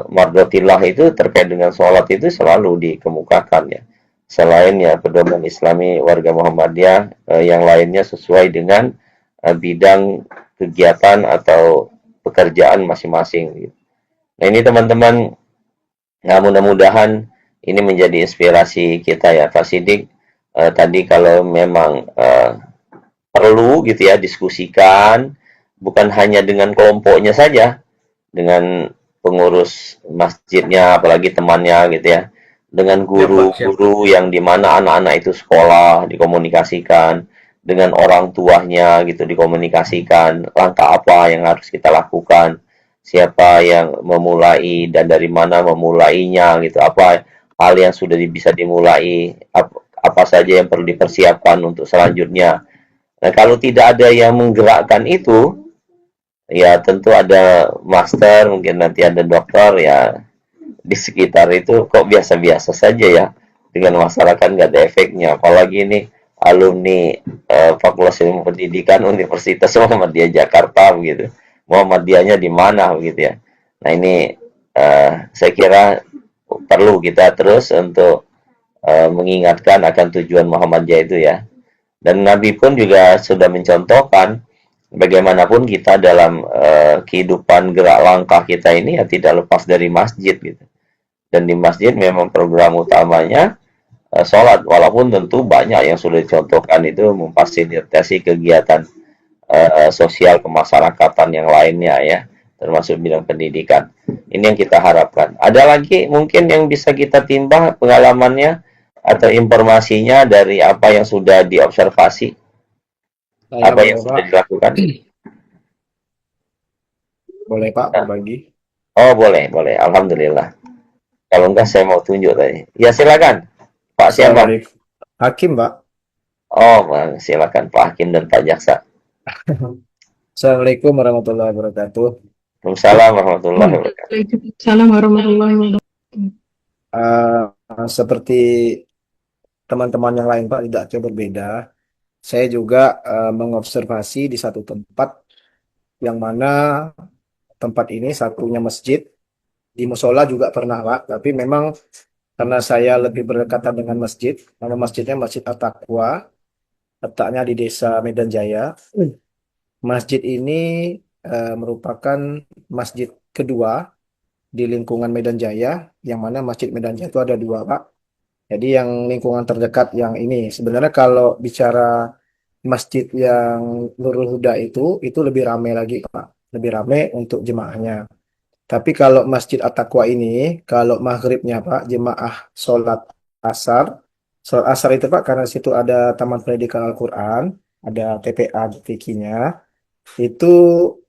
A: mardotillah itu terkait dengan sholat itu selalu dikemukakan ya. Selain ya pedoman Islami warga Muhammadiyah yang lainnya sesuai dengan bidang kegiatan atau pekerjaan masing-masing gitu. Nah ini teman-teman, nah mudah-mudahan ini menjadi inspirasi kita ya Pak Sidik. Tadi kalau memang perlu gitu ya diskusikan, bukan hanya dengan kelompoknya saja, dengan pengurus masjidnya, apalagi temannya gitu ya, dengan
E: Siap, Pak. Siap.
A: guru-guru yang di mana anak-anak itu sekolah dikomunikasikan, dengan orang tuanya gitu dikomunikasikan, langkah apa yang harus kita lakukan, siapa yang memulai dan dari mana memulainya gitu, apa hal yang sudah bisa dimulai, apa saja yang perlu dipersiapkan untuk selanjutnya. Nah, kalau tidak ada yang menggerakkan itu, ya tentu ada master, mungkin nanti ada dokter, ya di sekitar itu kok biasa-biasa saja ya. Dengan masyarakat nggak ada efeknya. Apalagi ini alumni Fakultas Ilmu Pendidikan Universitas Muhammadiyah Jakarta begitu. Muhammadiyahnya di mana begitu ya. Nah ini saya kira perlu kita terus untuk mengingatkan akan tujuan Muhammadiyah itu ya. Dan Nabi pun juga sudah mencontohkan bagaimanapun kita dalam kehidupan gerak langkah kita ini ya tidak lepas dari masjid gitu. Dan di masjid memang program utamanya sholat, walaupun tentu banyak yang sudah dicontohkan itu memfasilitasi kegiatan sosial kemasyarakatan yang lainnya ya, termasuk bidang pendidikan. Ini yang kita harapkan. Ada lagi mungkin yang bisa kita timbang pengalamannya atau informasinya dari apa yang sudah diobservasi,
C: Saya
A: apa yang
C: boleh
A: sudah
C: Pak,
A: dilakukan?
C: boleh Pak
A: Nah,
C: berbagi.
A: oh boleh, boleh. Alhamdulillah. Kalau enggak saya mau tunjuk tadi. Ya silakan. Pak siapa?
C: Assalamualaikum. Hakim Pak.
A: Oh, Bang, silakan Pak Hakim dan Pak Jaksa.
C: Assalamualaikum warahmatullahi wabarakatuh.
A: Waalaikumsalam warahmatullahi wabarakatuh.
D: Waalaikumsalam warahmatullahi wabarakatuh.
C: Seperti teman-teman yang lain Pak, tidak jauh berbeda. Saya juga mengobservasi di satu tempat yang mana tempat ini satunya masjid, di musola juga pernah Pak, tapi memang karena saya lebih berdekatan dengan masjid, nama masjidnya Masjid At-Taqwa, letaknya di Desa Medan Jaya. Masjid ini merupakan masjid kedua di lingkungan Medan Jaya, yang mana Masjid Medan Jaya itu ada dua, Pak. Jadi yang lingkungan terdekat yang ini, sebenarnya kalau bicara masjid yang Nurul Huda itu lebih ramai lagi, Pak. Lebih ramai untuk jemaahnya. Tapi kalau Masjid At-Taqwa ini, kalau maghribnya Pak, jemaah sholat asar itu Pak, karena situ ada Taman Pendidikan Al-Quran, ada TPA fikihnya, itu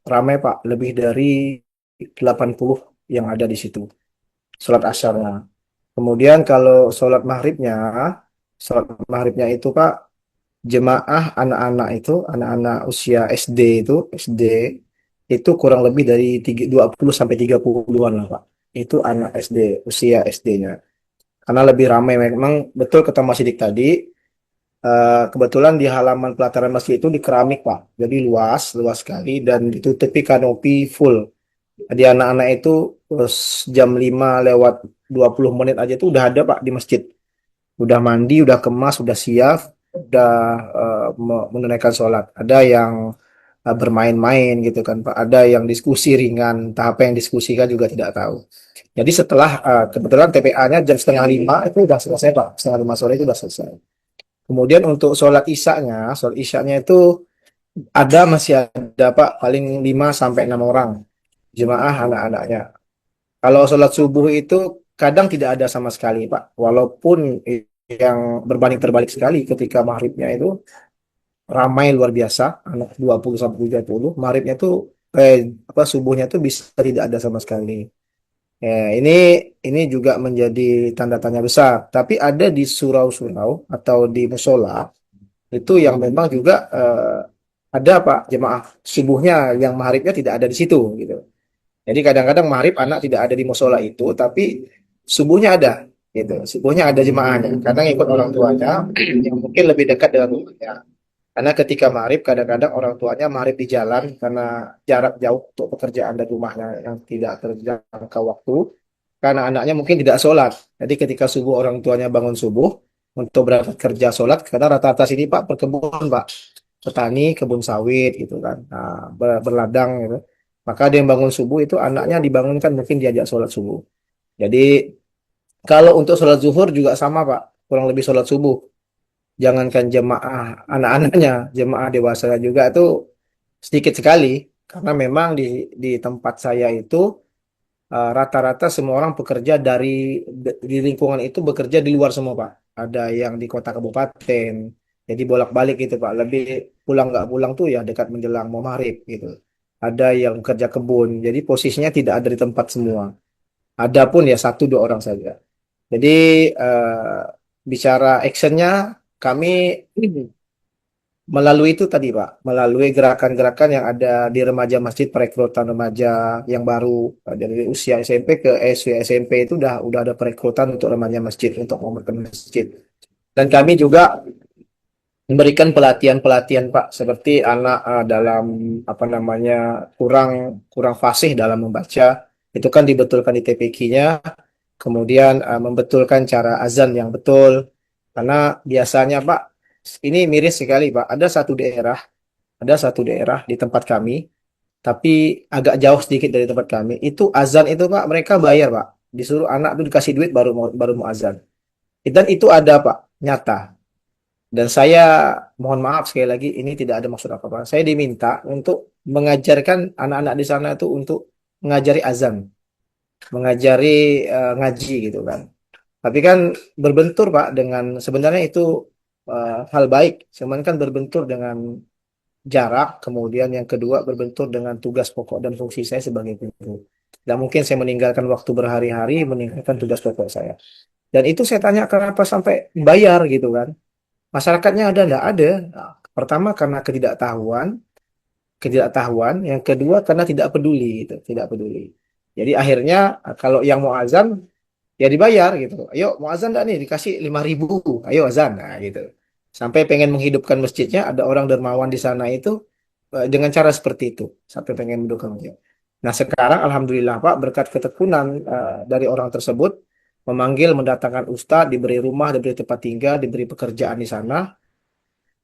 C: ramai Pak, lebih dari 80 yang ada di situ, sholat asarnya. Kemudian kalau sholat maghribnya itu Pak, jemaah anak-anak itu, anak-anak usia SD itu kurang lebih dari 20 sampai 30-an lah Pak. Itu anak SD, usia SD-nya. Karena lebih ramai memang betul kata Mas Sidik tadi, kebetulan di halaman pelataran masjid itu di keramik Pak. Jadi luas sekali dan ditutupi kanopi full. Jadi anak-anak itu jam 5 lewat 20 menit aja itu udah ada Pak di masjid. Udah mandi, udah kemas, udah siap, udah menunaikan sholat. Ada yang bermain-main gitu kan Pak. Ada yang diskusi ringan, entah apa yang diskusikan juga tidak tahu. Jadi setelah kebetulan TPA-nya jam setengah 5 itu udah selesai Pak. Setengah 5 sore itu udah selesai. Kemudian untuk sholat isyanya itu masih ada Pak, paling 5 sampai 6 orang jemaah anak-anaknya. Kalau sholat subuh itu kadang tidak ada sama sekali Pak. Walaupun yang berbanding terbalik sekali ketika maghribnya itu ramai luar biasa, anak 20 sampai 30, maghribnya tuh subuhnya tuh bisa tidak ada sama sekali. Ya, ini juga menjadi tanda tanya besar. Tapi ada di surau-surau atau di musola itu yang memang juga ada Pak jemaah subuhnya yang maghribnya tidak ada di situ gitu. Jadi kadang-kadang maghrib anak tidak ada di musola itu, tapi subuhnya ada gitu. Subuhnya ada jemaahnya. Kadang ikut orang tuanya yang mungkin lebih dekat dengan rumahnya. Karena ketika maghrib kadang-kadang orang tuanya maghrib di jalan karena jarak jauh untuk pekerjaan dan rumahnya yang tidak terjangkau waktu. Karena anaknya mungkin tidak sholat. Jadi ketika subuh orang tuanya bangun subuh untuk berangkat kerja sholat, karena rata-rata sini Pak perkebunan Pak, petani kebun sawit gitu kan, nah, berladang gitu. Maka ada yang bangun subuh itu anaknya dibangunkan mungkin diajak sholat subuh. Jadi kalau untuk sholat zuhur juga sama Pak, kurang lebih sholat subuh. Jangankan jemaah anak-anaknya, jemaah dewasanya juga itu sedikit sekali. Karena memang di tempat saya itu rata-rata semua orang bekerja di lingkungan itu bekerja di luar semua Pak. Ada yang di kota kabupaten, jadi bolak-balik gitu Pak. Lebih pulang nggak pulang tuh ya dekat menjelang mau maghrib gitu. Ada yang kerja kebun, jadi posisinya tidak ada di tempat semua. Ada pun ya satu dua orang saja. Jadi bicara actionnya kami melalui itu tadi Pak, melalui gerakan-gerakan yang ada di remaja masjid, perekrutan remaja yang baru dari usia SMP ke SD SMP itu udah ada perekrutan untuk remaja masjid untuk membangun masjid. Dan kami juga memberikan pelatihan-pelatihan Pak, seperti anak dalam apa namanya kurang kurang fasih dalam membaca, itu kan dibetulkan di TPQ-nya, kemudian membetulkan cara azan yang betul, karena biasanya Pak ini miris sekali Pak, ada satu daerah di tempat kami, tapi agak jauh sedikit dari tempat kami, itu azan itu Pak mereka bayar Pak, disuruh anak tuh dikasih duit baru mau azan. Dan itu ada Pak, nyata. Dan saya mohon maaf sekali lagi, ini tidak ada maksud apa-apa. Saya diminta untuk mengajarkan anak-anak di sana itu untuk mengajari azan, mengajari ngaji gitu kan. Tapi kan berbentur Pak dengan sebenarnya itu hal baik, cuman kan berbentur dengan jarak, kemudian yang kedua berbentur dengan tugas pokok dan fungsi saya sebagai guru. Dan mungkin saya meninggalkan waktu berhari-hari, meninggalkan tugas pokok saya. Dan itu saya tanya kenapa sampai bayar gitu kan. Masyarakatnya ada enggak? Ada. Nah, pertama karena ketidaktahuan, yang kedua karena tidak peduli gitu, tidak peduli. Jadi akhirnya kalau yang mau azan ya dibayar gitu. Ayo mau azan enggak nih dikasih 5.000, ayo azan nah gitu. Sampai pengen menghidupkan masjidnya ada orang dermawan di sana itu dengan cara seperti itu sampai pengen menghidupkan masjid. Nah sekarang alhamdulillah Pak berkat ketekunan dari orang tersebut memanggil mendatangkan ustadz, diberi rumah, diberi tempat tinggal, diberi pekerjaan di sana.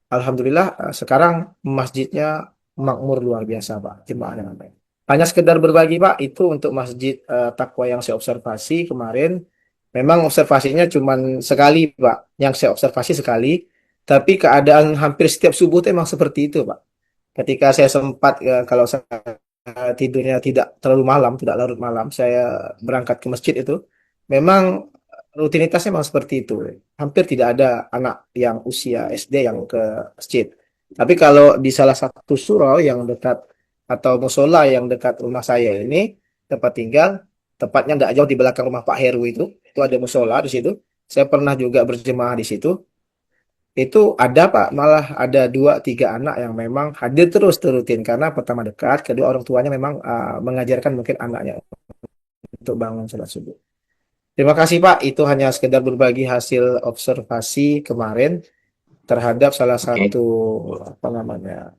C: Alhamdulillah sekarang masjidnya makmur luar biasa Pak, jemaahnya ramai. Hanya sekedar berbagi Pak, itu untuk masjid Taqwa yang saya observasi kemarin. Memang observasinya cuma sekali Pak, yang saya observasi sekali. Tapi keadaan hampir setiap subuh itu emang seperti itu Pak. Ketika saya sempat, kalau saya tidurnya tidak terlalu malam, tidak larut malam, saya berangkat ke masjid itu. Memang rutinitasnya memang seperti itu. Hampir tidak ada anak yang usia SD yang ke masjid. Tapi kalau di salah satu surau yang dekat atau musola yang dekat rumah saya ini, tempat tinggal, tepatnya tidak jauh di belakang rumah Pak Heru itu ada musola di situ. Saya pernah juga berjemaah di situ. Itu ada Pak, malah ada dua tiga anak yang memang hadir terus terutin karena pertama dekat, kedua orang tuanya memang mengajarkan mungkin anaknya untuk bangun sholat subuh. Terima kasih Pak, itu hanya sekedar berbagi hasil observasi kemarin terhadap salah
A: Oke.
C: satu apa namanya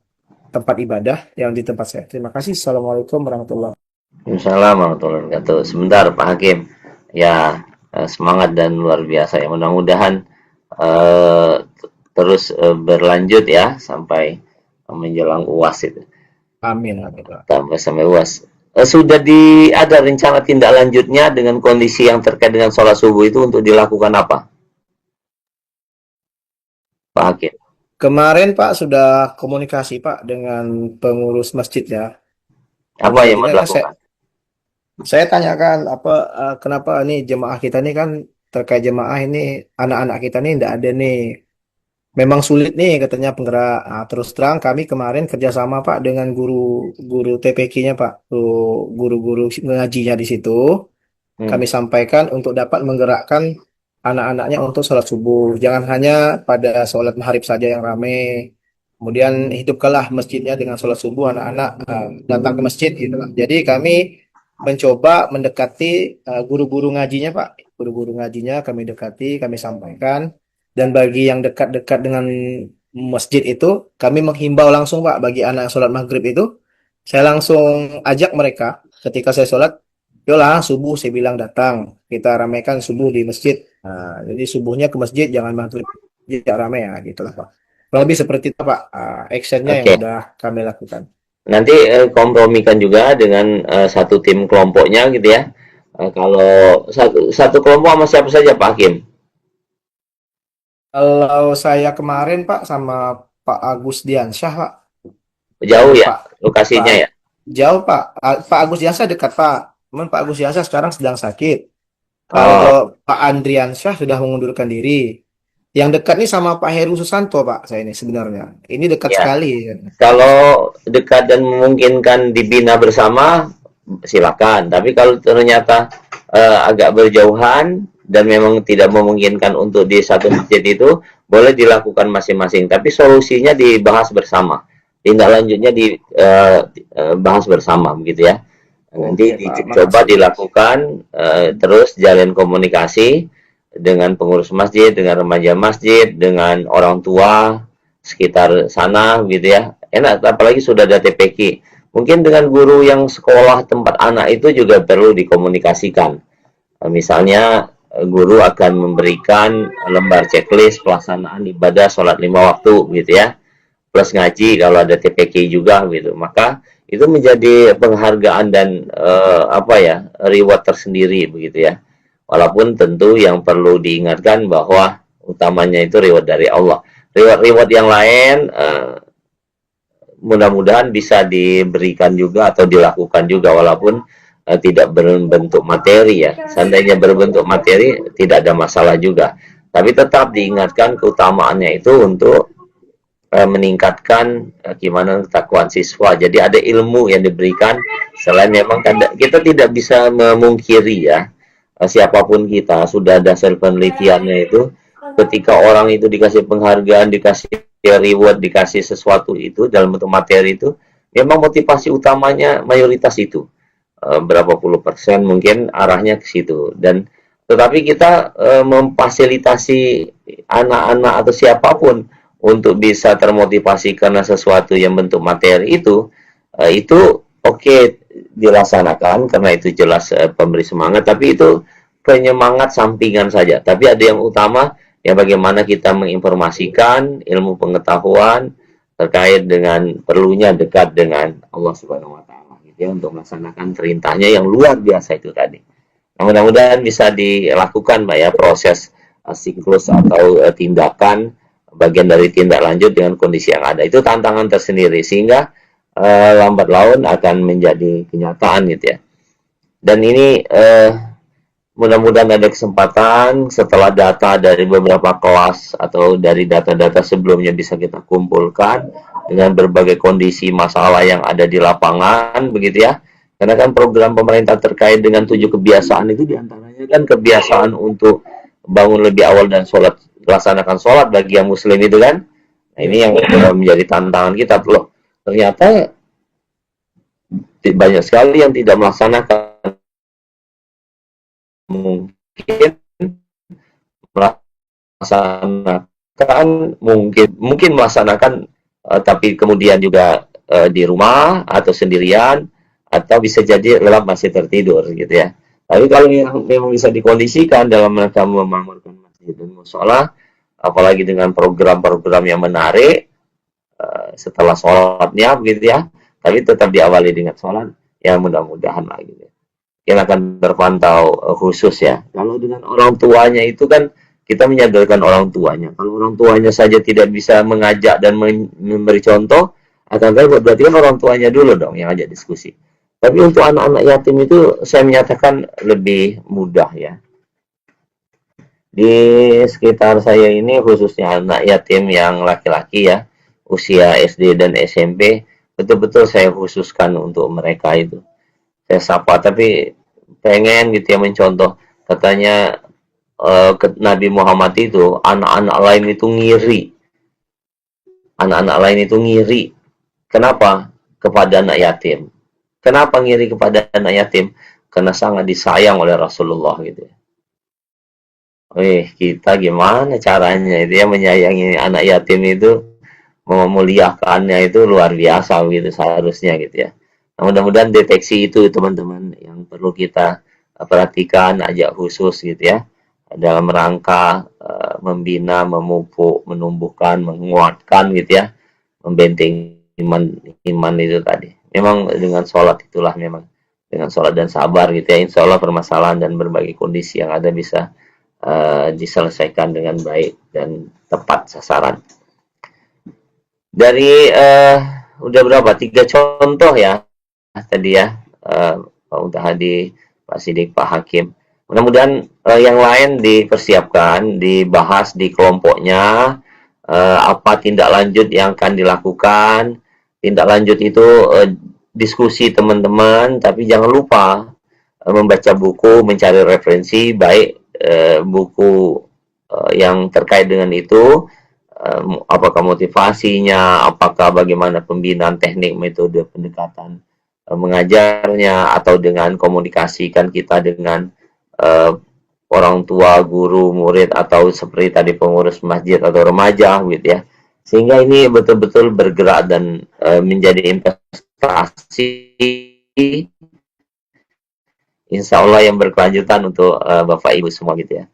C: tempat ibadah yang di tempat saya. Terima kasih. Assalamualaikum warahmatullahi wabarakatuh.
A: Waalaikumsalam warahmatullahi wabarakatuh. Sebentar Pak Hakim. Ya, semangat dan luar biasa ya. Mudah-mudahan eh, terus berlanjut ya sampai menjelang UAS itu.
C: Amin. Amin.
A: Sampai UAS. Sudah ada rencana tindak lanjutnya dengan kondisi yang terkait dengan sholat subuh itu untuk dilakukan apa, Pak Hakim?
C: Kemarin Pak sudah komunikasi Pak dengan pengurus masjid ya.
A: Apa yang mau
C: Kemudian saya,
A: dilakukan?
C: saya tanyakan apa kenapa nih jemaah kita nih kan terkait jemaah ini anak-anak kita nih tidak ada nih memang sulit nih katanya penggerak. Nah, terus terang kami kemarin kerjasama Pak dengan guru TPK-nya Pak, guru-guru ngajinya di situ. Kami
A: Hmm.
C: sampaikan untuk dapat menggerakkan anak-anaknya untuk sholat subuh. Jangan hanya pada sholat maghrib saja yang ramai. Kemudian hidupkanlah masjidnya dengan sholat subuh, anak-anak datang ke masjid gitu lah. Jadi kami mencoba mendekati guru-guru ngajinya Pak. Guru-guru ngajinya kami dekati, kami sampaikan. Dan bagi yang dekat-dekat dengan masjid itu, kami menghimbau langsung Pak, bagi anak yang sholat maghrib itu, saya langsung ajak mereka ketika saya sholat, yolah subuh saya bilang datang, kita ramaikan subuh di masjid. Nah, jadi subuhnya ke masjid, jangan maghrib tidak ramai ya, gitulah Pak. Kurang lebih seperti itu Pak, actionnya yang
A: Oke.
C: udah kami lakukan.
A: Nanti kompromikan juga dengan satu tim kelompoknya gitu ya. Kalau satu kelompok sama siapa saja Pak Hakim?
C: Kalau saya kemarin Pak sama Pak Agus Diansyah Pak,
A: Jauh ya
C: Pak
A: lokasinya
C: Pak
A: ya?
C: jauh Pak. Pak Agus Diansyah dekat Pak. Cuman Pak Agus Diansyah sekarang sedang sakit.
A: Oh,
C: Kalau Pak Andriansyah sudah mengundurkan diri. Yang dekat nih sama Pak Heru Susanto Pak, saya ini sebenarnya. Ini dekat
A: ya.
C: sekali.
A: Kalau dekat dan memungkinkan dibina bersama, silakan. Tapi kalau ternyata agak berjauhan dan memang tidak memungkinkan untuk di satu masjid itu, boleh dilakukan masing-masing. Tapi solusinya dibahas bersama. Tindak lanjutnya dibahas bersama, begitu ya. Nanti
C: Oke Pak,
A: dicoba
C: makasih.
A: dilakukan, terus jalin komunikasi dengan pengurus masjid, dengan remaja masjid, dengan orang tua sekitar sana gitu ya. Enak, apalagi sudah ada TPQ. Mungkin dengan guru yang sekolah tempat anak itu juga perlu dikomunikasikan. Misalnya guru akan memberikan lembar checklist pelaksanaan ibadah sholat 5 waktu gitu ya, plus ngaji kalau ada TPQ juga gitu. Maka itu menjadi penghargaan dan apa ya, reward tersendiri begitu ya. Walaupun tentu yang perlu diingatkan bahwa utamanya itu reward dari Allah. Reward-reward yang lain mudah-mudahan bisa diberikan juga atau dilakukan juga walaupun tidak berbentuk materi ya. Seandainya berbentuk materi tidak ada masalah juga. Tapi tetap diingatkan keutamaannya itu untuk meningkatkan gimana ketakwaan siswa. Jadi ada ilmu yang diberikan selain memang kita tidak bisa memungkiri ya, siapapun kita sudah ada hasil penelitiannya itu ketika orang itu dikasih penghargaan, dikasih reward, dikasih sesuatu itu dalam bentuk materi itu memang motivasi utamanya mayoritas itu berapa puluh persen mungkin arahnya ke situ. Dan tetapi kita memfasilitasi anak-anak atau siapapun untuk bisa termotivasi karena sesuatu yang bentuk materi itu oke dilaksanakan karena itu jelas pemberi semangat, tapi itu penyemangat sampingan saja. Tapi ada yang utama ya, bagaimana kita menginformasikan ilmu pengetahuan terkait dengan perlunya dekat dengan Allah Subhanahu wa taala gitu ya, untuk melaksanakan perintahnya yang luar biasa itu tadi. Nah, mudah-mudahan bisa dilakukan Pak ya, proses siklus atau tindakan bagian dari tindak lanjut dengan kondisi yang ada. Itu tantangan tersendiri sehingga lambat laun akan menjadi kenyataan gitu ya. Dan ini mudah-mudahan ada kesempatan setelah data dari beberapa kelas atau dari data-data sebelumnya bisa kita kumpulkan dengan berbagai kondisi masalah yang ada di lapangan begitu ya. Karena kan program pemerintah terkait dengan 7 kebiasaan itu diantaranya kan kebiasaan untuk bangun lebih awal dan laksanakan sholat bagi yang muslim itu kan. Nah, ini yang menjadi tantangan kita loh. Ternyata banyak sekali yang tidak melaksanakan, mungkin melaksanakan mungkin melaksanakan tapi kemudian juga di rumah atau sendirian atau bisa jadi lelap masih tertidur gitu ya. Tapi kalau yang memang bisa dikondisikan dalam rangka memakmurkan masjid dan musola, apalagi dengan program-program yang menarik setelah sholatnya begitu ya, tapi tetap diawali dengan sholat, ya mudah-mudahan lah gitu. Yang akan terpantau khusus ya. Kalau dengan orang tuanya itu kan kita menyadarkan orang tuanya. Kalau orang tuanya saja tidak bisa mengajak dan memberi contoh, akan berarti kan orang tuanya dulu dong yang ajak diskusi. Tapi untuk anak-anak yatim itu saya menyatakan lebih mudah ya. Di sekitar saya ini khususnya anak yatim yang laki-laki ya, usia SD dan SMP, betul-betul saya khususkan untuk mereka itu. Saya sapa, tapi pengen gitu ya mencontoh. Katanya Nabi Muhammad itu, anak-anak lain itu ngiri. Anak-anak lain itu ngiri. Kenapa? Kepada anak yatim. Kenapa ngiri kepada anak yatim? Karena sangat disayang oleh Rasulullah gitu ya. Kita gimana caranya itu ya menyayangi anak yatim itu, memuliakannya itu luar biasa gitu seharusnya gitu ya. Nah, mudah-mudahan deteksi itu teman-teman yang perlu kita perhatikan, ajak khusus gitu ya, dalam rangka membina, memupuk, menumbuhkan, menguatkan gitu ya, membentengi iman itu tadi. Memang dengan sholat itulah, memang dengan sholat dan sabar gitu ya, insya Allah permasalahan dan berbagai kondisi yang ada bisa diselesaikan dengan baik dan tepat sasaran. Dari udah berapa? 3 contoh ya tadi ya, Pak Untahadi, Pak Sidik, Pak Hakim. Mudah-mudahan yang lain dipersiapkan, dibahas di kelompoknya, apa tindak lanjut yang akan dilakukan. Tindak lanjut itu diskusi teman-teman, tapi jangan lupa membaca buku, mencari referensi, baik buku yang terkait dengan itu, apakah motivasinya, apakah bagaimana pembinaan teknik, metode pendekatan mengajarnya, atau dengan komunikasikan kita dengan orang tua, guru, murid, atau seperti tadi pengurus masjid atau remaja gitu ya, sehingga ini betul-betul bergerak dan menjadi investasi insya Allah yang berkelanjutan untuk Bapak Ibu semua gitu ya.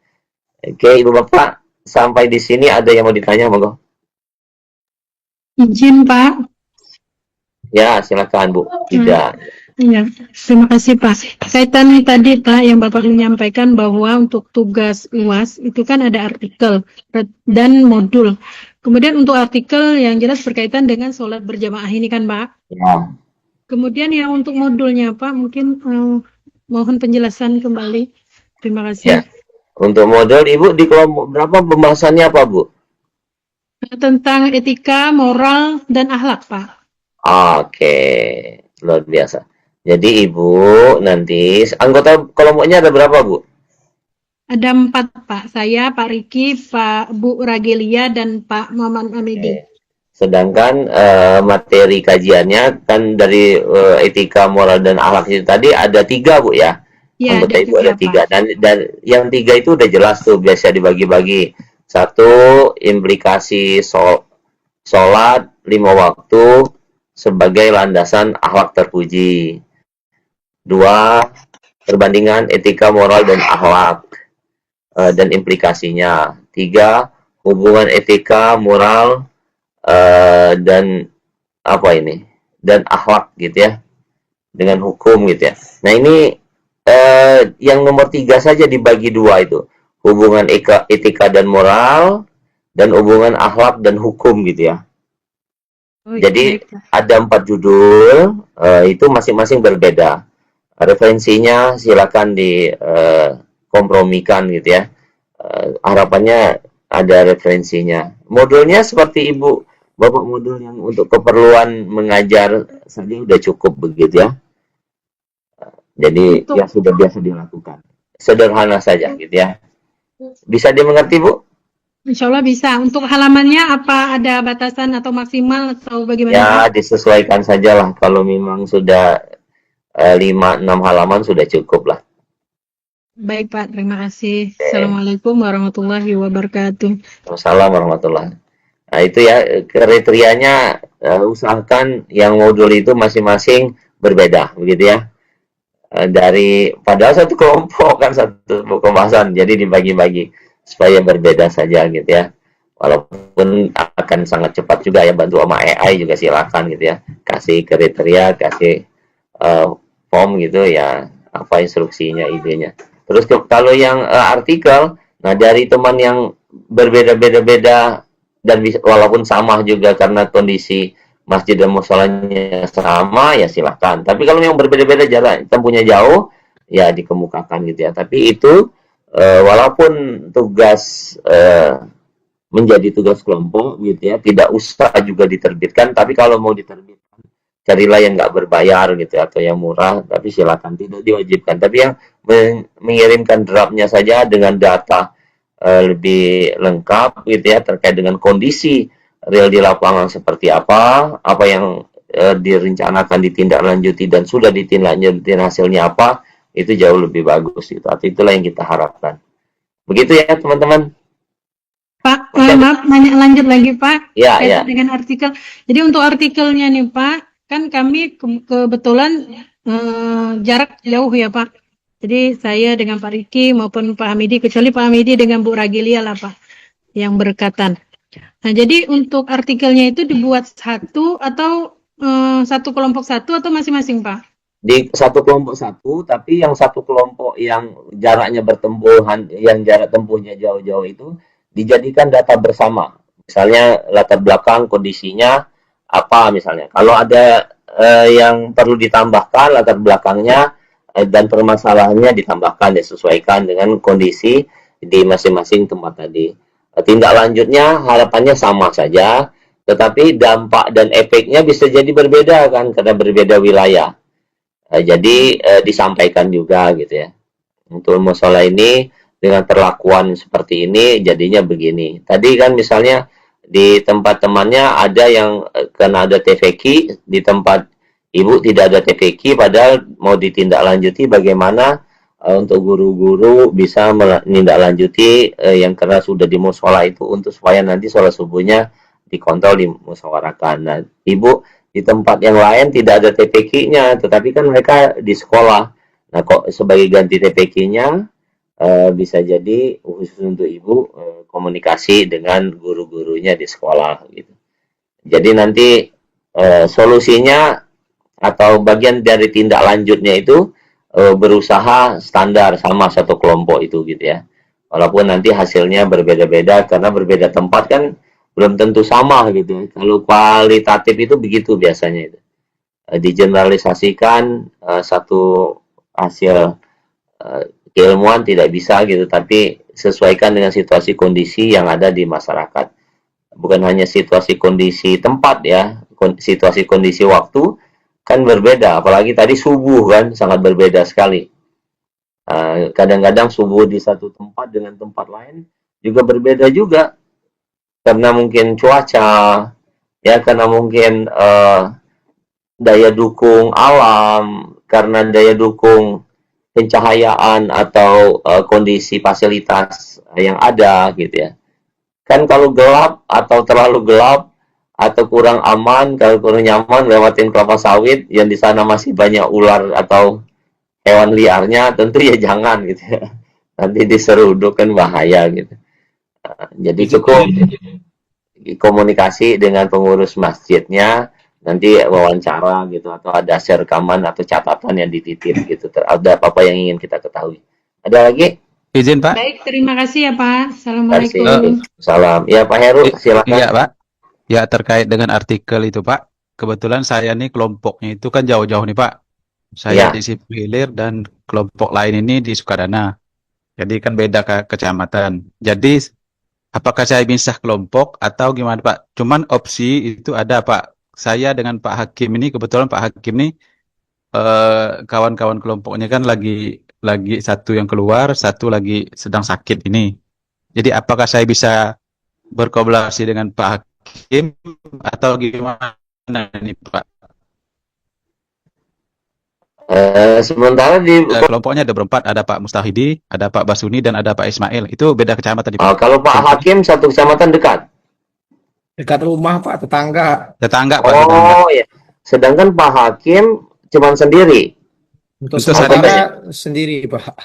A: Oke, Ibu Bapak, sampai di sini ada yang mau ditanya, monggo.
D: Izin Pak.
A: Ya, silakan Bu. Tidak.
D: Iya, terima kasih Pak. Kaitan tadi Pak yang Bapak menyampaikan bahwa untuk tugas UAS itu kan ada artikel dan modul. Kemudian untuk artikel yang jelas berkaitan dengan sholat berjamaah ini kan Pak.
A: Ya.
D: Kemudian yang untuk modulnya Pak mungkin mohon penjelasan kembali. Terima kasih.
A: Ya. Untuk modul Ibu di kelompok berapa pembahasannya apa Bu?
D: Tentang etika, moral, dan akhlak Pak.
A: Oke, luar biasa. Jadi Ibu nanti anggota kelompoknya ada berapa Bu?
D: Ada 4 Pak. Saya, Pak Riki, Pak Bu Ragelia, dan Pak Muhammad Amidi.
A: Sedangkan materi kajiannya kan dari etika, moral, dan akhlak itu tadi ada 3 Bu ya?
D: Ya,
A: Anggota
D: ada
A: Ibu ada 3
D: Pak.
A: dan yang 3 itu udah jelas tuh, biasa dibagi-bagi. 1, implikasi sholat 5 waktu sebagai landasan akhlak terpuji. 2, perbandingan etika, moral, dan akhlak dan implikasinya. 3, hubungan etika, moral, dan apa ini? Dan akhlak gitu ya. Dengan hukum gitu ya. Nah ini yang nomor 3 saja dibagi 2 itu. Hubungan etika dan moral, dan hubungan akhlak dan hukum gitu ya. Jadi ada 4 judul, itu masing-masing berbeda. Referensinya silakan dikompromikan gitu ya. Harapannya ada referensinya. Modulnya seperti Ibu Bapak, modul yang untuk keperluan mengajar saja udah cukup begitu ya. Jadi ya sudah biasa dilakukan. Sederhana saja gitu ya. Bisa dimengerti Bu?
D: Insya Allah bisa. Untuk halamannya apa ada batasan atau maksimal atau bagaimana?
A: Ya, disesuaikan saja lah. Kalau memang sudah 5-6 halaman sudah cukup lah.
D: Baik Pak, terima kasih. Assalamualaikum warahmatullahi wabarakatuh.
A: Assalamualaikum warahmatullahi. Nah itu ya kriterianya, usahakan yang modul itu masing-masing berbeda begitu ya. Dari padahal satu kelompok kan satu pembahasan, jadi dibagi-bagi supaya berbeda saja gitu ya. Walaupun akan sangat cepat juga ya, bantu sama AI juga silakan gitu ya. Kasih kriteria, kasih form gitu ya, apa instruksinya, idenya. Terus kalau yang artikel, nah dari teman yang berbeda-beda dan walaupun sama juga karena kondisi masjid dan musholanya sama, ya silahkan. Tapi kalau yang berbeda-beda jarak tempuhnya jauh, ya dikemukakan gitu ya. Tapi itu walaupun tugas menjadi tugas kelompok gitu ya, tidak usah juga diterbitkan, tapi kalau mau diterbitkan, carilah yang nggak berbayar gitu atau yang murah, tapi silakan, tidak diwajibkan. Tapi yang mengirimkan draftnya saja dengan data lebih lengkap gitu ya, terkait dengan kondisi real di lapangan seperti apa yang direncanakan ditindaklanjuti dan sudah ditindaklanjuti hasilnya apa, itu jauh lebih bagus gitu. Atau itulah yang kita harapkan. Begitu ya teman-teman.
D: Pak,
A: Oke.
D: maaf, lanjut lagi Pak,
A: Ya,
D: kaitan
A: ya.
D: dengan artikel. Jadi untuk artikelnya nih Pak, kan kami kebetulan jarak jauh ya Pak. Jadi saya dengan Pak Riki maupun Pak Hamidi, kecuali Pak Hamidi dengan Bu Ragilia lah Pak, yang berdekatan. Nah, jadi untuk artikelnya itu dibuat satu atau satu kelompok satu atau masing-masing Pak?
A: Di satu kelompok satu, tapi yang satu kelompok yang jaraknya bertempuhan, yang jarak tempuhnya jauh-jauh itu dijadikan data bersama. Misalnya latar belakang kondisinya apa misalnya. Kalau ada yang perlu ditambahkan latar belakangnya dan permasalahannya ditambahkan, disesuaikan dengan kondisi di masing-masing tempat tadi. Tindak lanjutnya harapannya sama saja, tetapi dampak dan efeknya bisa jadi berbeda kan karena berbeda wilayah. Jadi disampaikan juga gitu ya. Untuk masalah ini dengan perlakuan seperti ini jadinya begini. Tadi kan misalnya di tempat temannya ada yang karena ada TVQ, di tempat ibu tidak ada TVQ, padahal mau ditindaklanjuti bagaimana untuk guru-guru bisa menindaklanjuti yang karena sudah di musola itu untuk supaya nanti sholat subuhnya dikontrol, dimusyawarahkan. Nah, ibu di tempat yang lain tidak ada TPQ-nya, tetapi kan mereka di sekolah. Nah, kok sebagai ganti TPQ-nya bisa jadi khusus untuk ibu komunikasi dengan guru-gurunya di sekolah gitu. Jadi nanti solusinya atau bagian dari tindak lanjutnya itu berusaha standar sama satu kelompok itu gitu ya. Walaupun nanti hasilnya berbeda-beda karena berbeda tempat kan belum tentu sama gitu ya. Kalau kualitatif itu begitu biasanya itu. Digeneralisasikan satu hasil keilmuan tidak bisa gitu, tapi sesuaikan dengan situasi kondisi yang ada di masyarakat. Bukan hanya situasi kondisi tempat ya, situasi kondisi waktu kan berbeda, apalagi tadi subuh kan sangat berbeda sekali. Kadang-kadang subuh di satu tempat dengan tempat lain juga berbeda juga, karena mungkin cuaca, ya karena mungkin daya dukung alam, karena daya dukung pencahayaan atau kondisi fasilitas yang ada gitu ya. Kan kalau gelap atau terlalu gelap atau kurang aman, kalau kurang nyaman lewatin kelapa sawit yang di sana masih banyak ular atau hewan liarnya, tentu ya jangan gitu ya. Nanti diseruduk kan bahaya gitu. Jadi cukup komunikasi dengan pengurus masjidnya, nanti wawancara gitu atau ada share rekaman atau catatan yang dititip gitu. Ada apa-apa yang ingin kita ketahui. Ada lagi?
F: Izin Pak.
D: Baik, terima kasih ya Pak.
A: Kasih.
D: Assalamualaikum.
A: Salam. Ya Pak Heru, silakan.
F: Iya Pak. Ya terkait dengan artikel itu Pak. Kebetulan saya nih kelompoknya itu kan jauh-jauh nih Pak. Saya
A: Ya.
F: di Sipilir dan kelompok lain ini di Sukadana. Jadi kan beda kecamatan. Jadi apakah saya bisa kelompok atau gimana Pak? Cuman opsi itu ada Pak. Saya dengan Pak Hakim ini kebetulan Pak Hakim ini kawan-kawan kelompoknya kan lagi satu yang keluar, satu lagi sedang sakit ini. Jadi apakah saya bisa berkolaborasi dengan Pak Hakim atau gimana nih Pak?
A: Sementara di
F: Kelompoknya ada berempat, ada Pak Mustahidi, ada Pak Basuni, dan ada Pak Ismail. Itu beda kecamatan di Pak.
A: kalau Pak Hakim satu kecamatan dekat.
C: Dekat rumah Pak, tetangga.
F: Tetangga Pak, tetangga.
A: Oh ya. Sedangkan Pak Hakim cuma sendiri.
C: Untuk
F: Untuk
C: sementara sendiri Pak.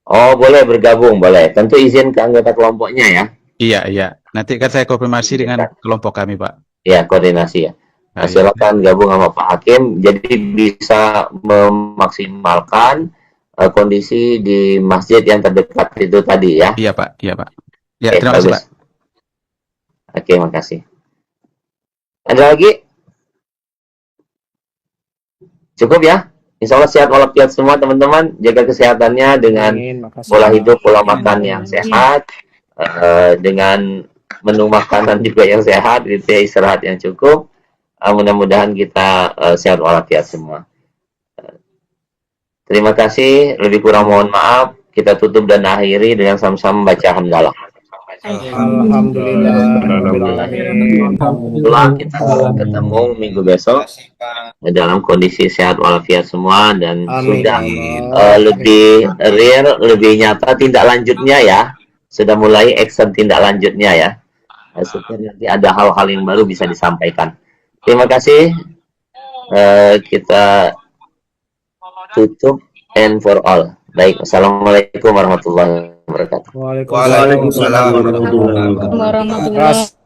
A: Oh, boleh bergabung, boleh. Tentu izin ke anggota kelompoknya ya.
F: Iya. Nanti kan saya konfirmasi dengan kelompok kami Pak.
A: Ya, koordinasi ya. Nah, silakan gabung sama Pak Hakim. Jadi bisa memaksimalkan kondisi di masjid yang terdekat itu tadi ya.
F: Iya Pak. Ya,
A: Oke,
F: terima kasih
A: bagus.
F: Pak.
A: Oke, makasih. Ada lagi? Cukup ya? Insya Allah sehat walafiat semua teman-teman. Jaga kesehatannya dengan
C: Amin, makasih
A: pola
C: Pak.
A: hidup, pola makan yang sehat, dengan menu makanan juga yang sehat, gitu ya, istirahat yang cukup. Mudah-mudahan kita sehat walafiat semua. Terima kasih. Lebih kurang mohon maaf. Kita tutup dan akhiri dengan sama-sama baca hamdalah.
C: Alhamdulillah.
A: Alhamdulillah kita ketemu minggu besok dalam kondisi sehat walafiat semua dan
C: Amin.
A: sudah
C: Allah.
A: lebih real, lebih nyata tindak lanjutnya ya. Sudah mulai action tindak lanjutnya ya. Supaya nanti ada hal-hal yang baru bisa disampaikan. Terima kasih. Kita tutup and for all. Baik, assalamualaikum warahmatullahi wabarakatuh.
C: Waalaikumsalam warahmatullahi wabarakatuh.
D: Warahmatullahi